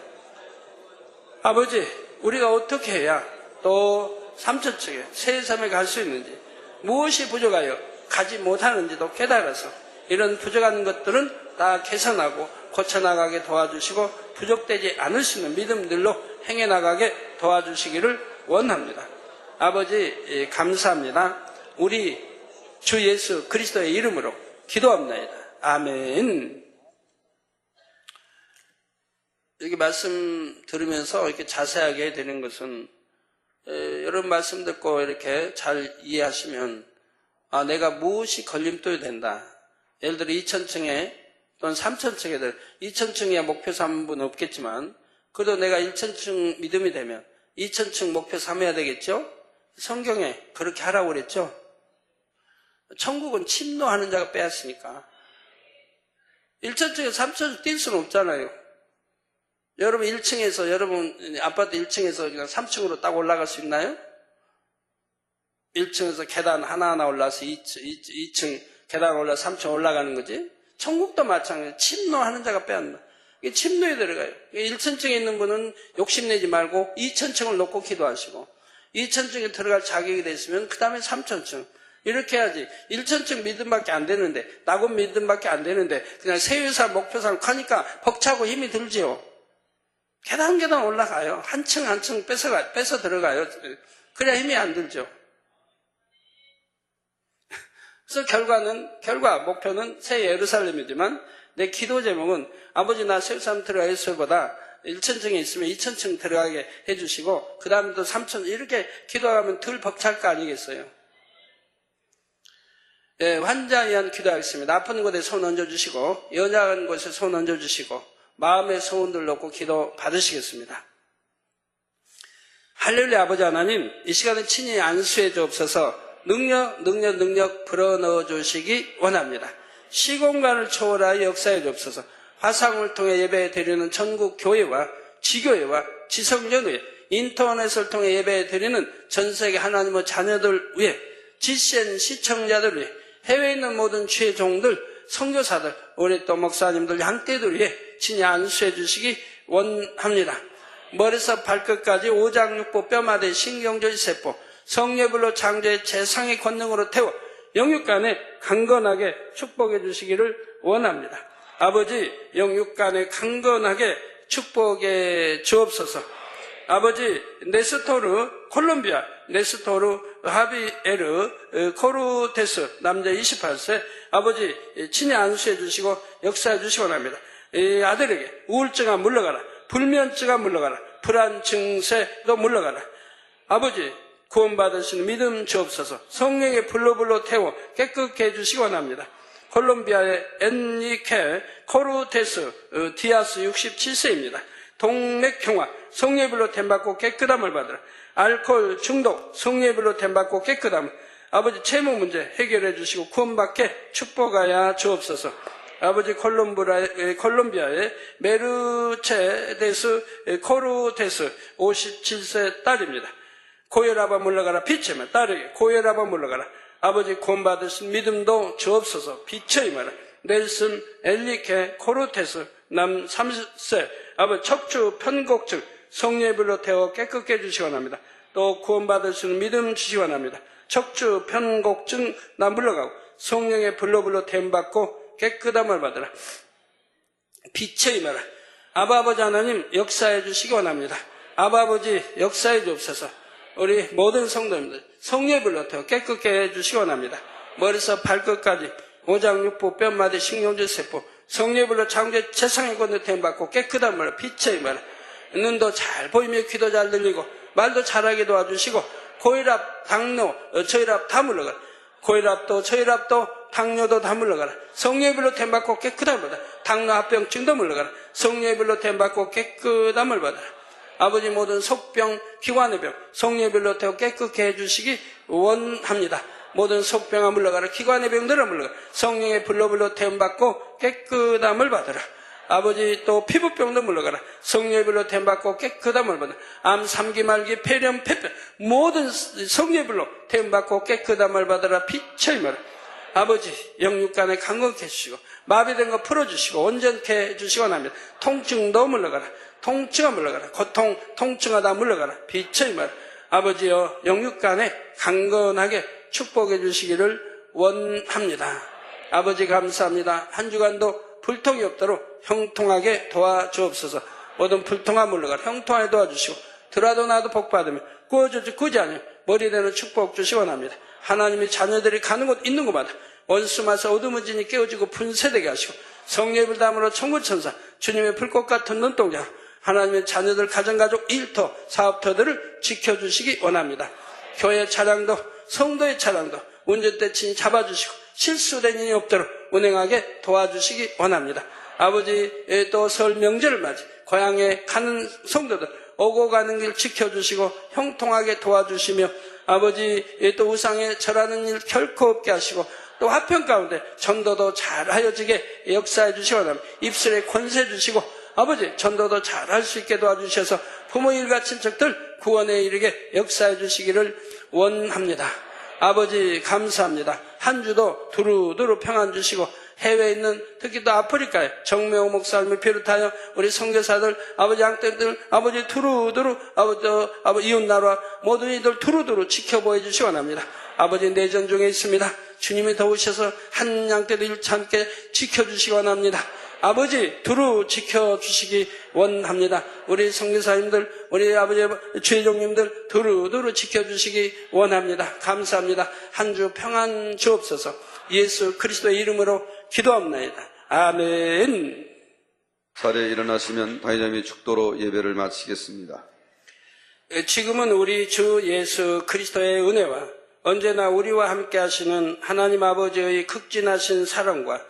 아버지, 우리가 어떻게 해야 또 삼천층에 세상에 갈 수 있는지, 무엇이 부족하여 가지 못하는지도 깨달아서 이런 부족한 것들은 다 개선하고 고쳐나가게 도와주시고 부족되지 않을 수 있는 믿음들로 행해나가게 도와주시기를 원합니다. 아버지, 감사합니다. 우리 주 예수 그리스도의 이름으로 기도합니다. 아멘. 이렇게 말씀 들으면서 이렇게 자세하게 되는 것은 여러분 말씀 듣고 이렇게 잘 이해하시면 내가 무엇이 걸림돌이 된다. 예를 들어 2000층에 또는 3000층에 2000층이야 목표 삼은 분 없겠지만 그래도 내가 1000층 믿음이 되면 2000층 목표 삼아야 되겠죠? 성경에 그렇게 하라고 그랬죠? 천국은 침노하는 자가 빼앗으니까 1000층에서 3000층 뛸 수는 없잖아요. 여러분 1층에서 여러분 아파트 1층에서 그냥 3층으로 딱 올라갈 수 있나요? 1층에서 계단 하나하나 올라서 2층 계단 올라 3층 올라가는 거지. 천국도 마찬가지예요. 침노하는 자가 빼앗는다. 이게 침노에 들어가요. 1층에 있는 분은 욕심내지 말고 2000층을 놓고 기도하시고 2000층에 들어갈 자격이 됐으면 그 다음에 3000층 이렇게 해야지. 1000층 믿음밖에 안 되는데 낙원 믿음밖에 안 되는데 그냥 세유사 목표상 하니까 벅차고 힘이 들지요. 계단 올라가요. 한 층 한 층 뺏어 들어가요. 그래야 힘이 안 들죠. 그래서 목표는 새 예루살렘이지만 내 기도 제목은 아버지 나 세우삼 들어가서보다 1000층에 있으면 2000층 들어가게 해주시고 그 다음에 또 3000 이렇게 기도하면 덜 벅찰 거 아니겠어요? 환자에 의한 기도하겠습니다. 아픈 곳에 손 얹어주시고 연약한 곳에 손 얹어주시고 마음의 소원들 놓고 기도 받으시겠습니다. 할렐루야. 아버지 하나님, 이 시간에 친히 안수해 주옵소서. 능력 불어넣어 주시기 원합니다. 시공간을 초월하여 역사해 주옵소서. 화상을 통해 예배 드리는 전국 교회와 지교회와 지성전회, 인터넷을 통해 예배드리는 전세계 하나님의 자녀들 위해, GCN 시청자들 위해, 해외에 있는 모든 죄종들, 선교사들, 우리 또 목사님들, 양떼들 위해 친히 안수해 주시기 원합니다. 머리에서 발끝까지 오장육부 뼈마대 신경조지 세포 성례불로 창조의 재상의 권능으로 태워 영육간에 강건하게 축복해 주시기를 원합니다. 아버지, 영육간에 강건하게 축복해 주옵소서. 아버지, 네스토르 콜롬비아, 네스토르 하비에르 코르테스 남자 28세 아버지 친히 안수해 주시고 역사해 주시기 원합니다. 이 아들에게 우울증아 물러가라, 불면증아 물러가라, 불안 증세도 물러가라. 아버지, 구원받으시는 믿음 주옵소서. 성령의 불로 태워 깨끗게 해주시기 원합니다. 콜롬비아의 엔리케 코르테스 디아스 67세입니다. 동맥경화, 성령의 불로 댐받고 깨끗함을 받으라. 알코올 중독, 성령의 불로 댐받고 깨끗함을. 아버지, 채무 문제 해결해 주시고 구원받게 축복하여 주옵소서. 아버지, 콜롬비아의 메르체데스 코르테스 57세 딸입니다. 고혈압아 물러가라. 빛의 딸에게 고혈압아 물러가라. 아버지, 구원받으신 믿음도 주옵소서. 빛의 임하라. 넬슨 엘리케 코르테스 남 30세 아버지, 척추 편곡증 성령의 불로 태워 깨끗게 해주시기 원합니다. 또 구원받으시는 믿음 주시기 원합니다. 척추 편곡증 나 물러가고 성령의 불로 댐받고 깨끗함을 받으라. 빛의 임하라. 아버지 하나님 역사해 주시기 원합니다. 아버지 역사해 주옵소서. 우리 모든 성도님들 성령의 불로 태워 깨끗게 해주시기 원합니다. 머리에서 발끝까지 오장육부 뼈마디 신경질 세포 성령의 불로 창조의 재상의 권을 댐받고 깨끗함을 빛의 임하라. 눈도 잘 보이며 귀도 잘 들리고 말도 잘하게 도와주시고 고혈압, 당뇨, 저혈압 다 물러가라. 고혈압도 저혈압도 당뇨도 다 물러가라. 성령의 불로 댐받고 깨끗함을 받아라. 당뇨 합병증도 물러가라. 성령의 불로 댐받고 깨끗함을 받아라. 아버지, 모든 속병, 기관의 병 성령의 불로 태워 깨끗게 해주시기 원합니다. 모든 속병아 물러가라. 기관의 병들아 물러가라. 성령의 불로 댐받고 깨끗함을 받아라. 아버지, 또 피부병도 물러가라. 성령의 불로 댐받고 깨끗함을 받아라. 암, 삼기, 말기, 폐렴, 폐병 모든 성령의 불로 댐받고 깨끗함을 받아라. 빛의 임하라. 아버지, 영육간에 강건케 해주시고 마비된 거 풀어주시고 온전케 해주시기 원합니다. 통증도 물러가라. 통증아 물러가라. 고통, 통증아 다 물러가라. 빛의 임하라. 아버지여, 영육간에 강건하게 축복해 주시기를 원합니다. 아버지, 감사합니다. 한 주간도 불통이 없도록 형통하게 도와주옵소서. 모든 불통아 물러가라. 형통하게 도와주시고 들어도 나도 복받으며 구워주지 구지 않으며 머리되는 축복 주시기 원합니다. 하나님의 자녀들이 가는 곳 있는 곳마다 원수마서 어둠의 진이 깨어지고 분쇄되게 하시고 성령의 불담으로 천군천사 주님의 불꽃 같은 눈동자 하나님의 자녀들 가정가족 일터 사업터들을 지켜주시기 원합니다. 교회 차량도 성도의 차량도 운전대 친히 잡아주시고 실수된 일이 없도록 운행하게 도와주시기 원합니다. 아버지, 또 설 명절을 맞이 고향에 가는 성도들 오고 가는 길 지켜주시고 형통하게 도와주시며 아버지, 또 우상에 절하는 일 결코 없게 하시고 또 화평 가운데 전도도 잘하여지게 역사해 주시기 원합니다. 입술에 권세 주시고 아버지, 전도도 잘할 수 있게 도와주셔서 부모 일가 친척들 구원에 이르게 역사해 주시기를 원합니다. 아버지, 감사합니다. 한 주도 두루두루 평안 주시고 해외에 있는 특히 또 아프리카에 정명호 목사님을 비롯하여 우리 선교사들 아버지 양떼들 아버지 두루두루 아버지 이웃나라 모든 이들 두루두루 지켜보여 주시기 원합니다. 아버지, 내전 중에 있습니다. 주님이 도우셔서 한 양떼도 잃지 않게 지켜주시기 원합니다. 아버지, 두루 지켜주시기 원합니다. 우리 선교사님들 우리 아버지 주의종님들 두루두루 지켜주시기 원합니다. 감사합니다. 한 주 평안 주옵소서. 예수 그리스도의 이름으로 기도합나이다. 아멘. 자리에 일어나시면 다이나믹 축도로 예배를 마치겠습니다. 지금은 우리 주 예수 그리스도의 은혜와 언제나 우리와 함께 하시는 하나님 아버지의 극진하신 사랑과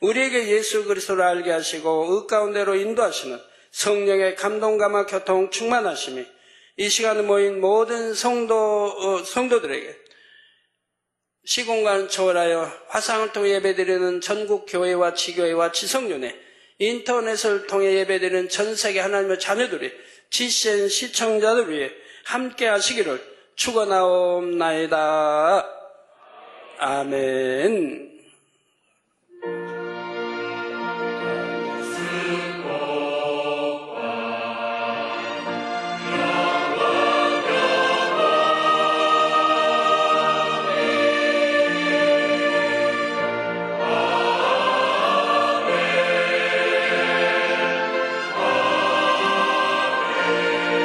우리에게 예수 그리스도를 알게 하시고 의 가운데로 인도하시는 성령의 감동감화 교통 충만하심이 이 시간에 모인 모든 성도들에게 시공간 초월하여 화상을 통해 예배드리는 전국 교회와 지교회와 지성연회 인터넷을 통해 예배드리는 전 세계 하나님의 자녀들이 GCN 시청자들 위해 함께 하시기를 축원하옵나이다. 아멘.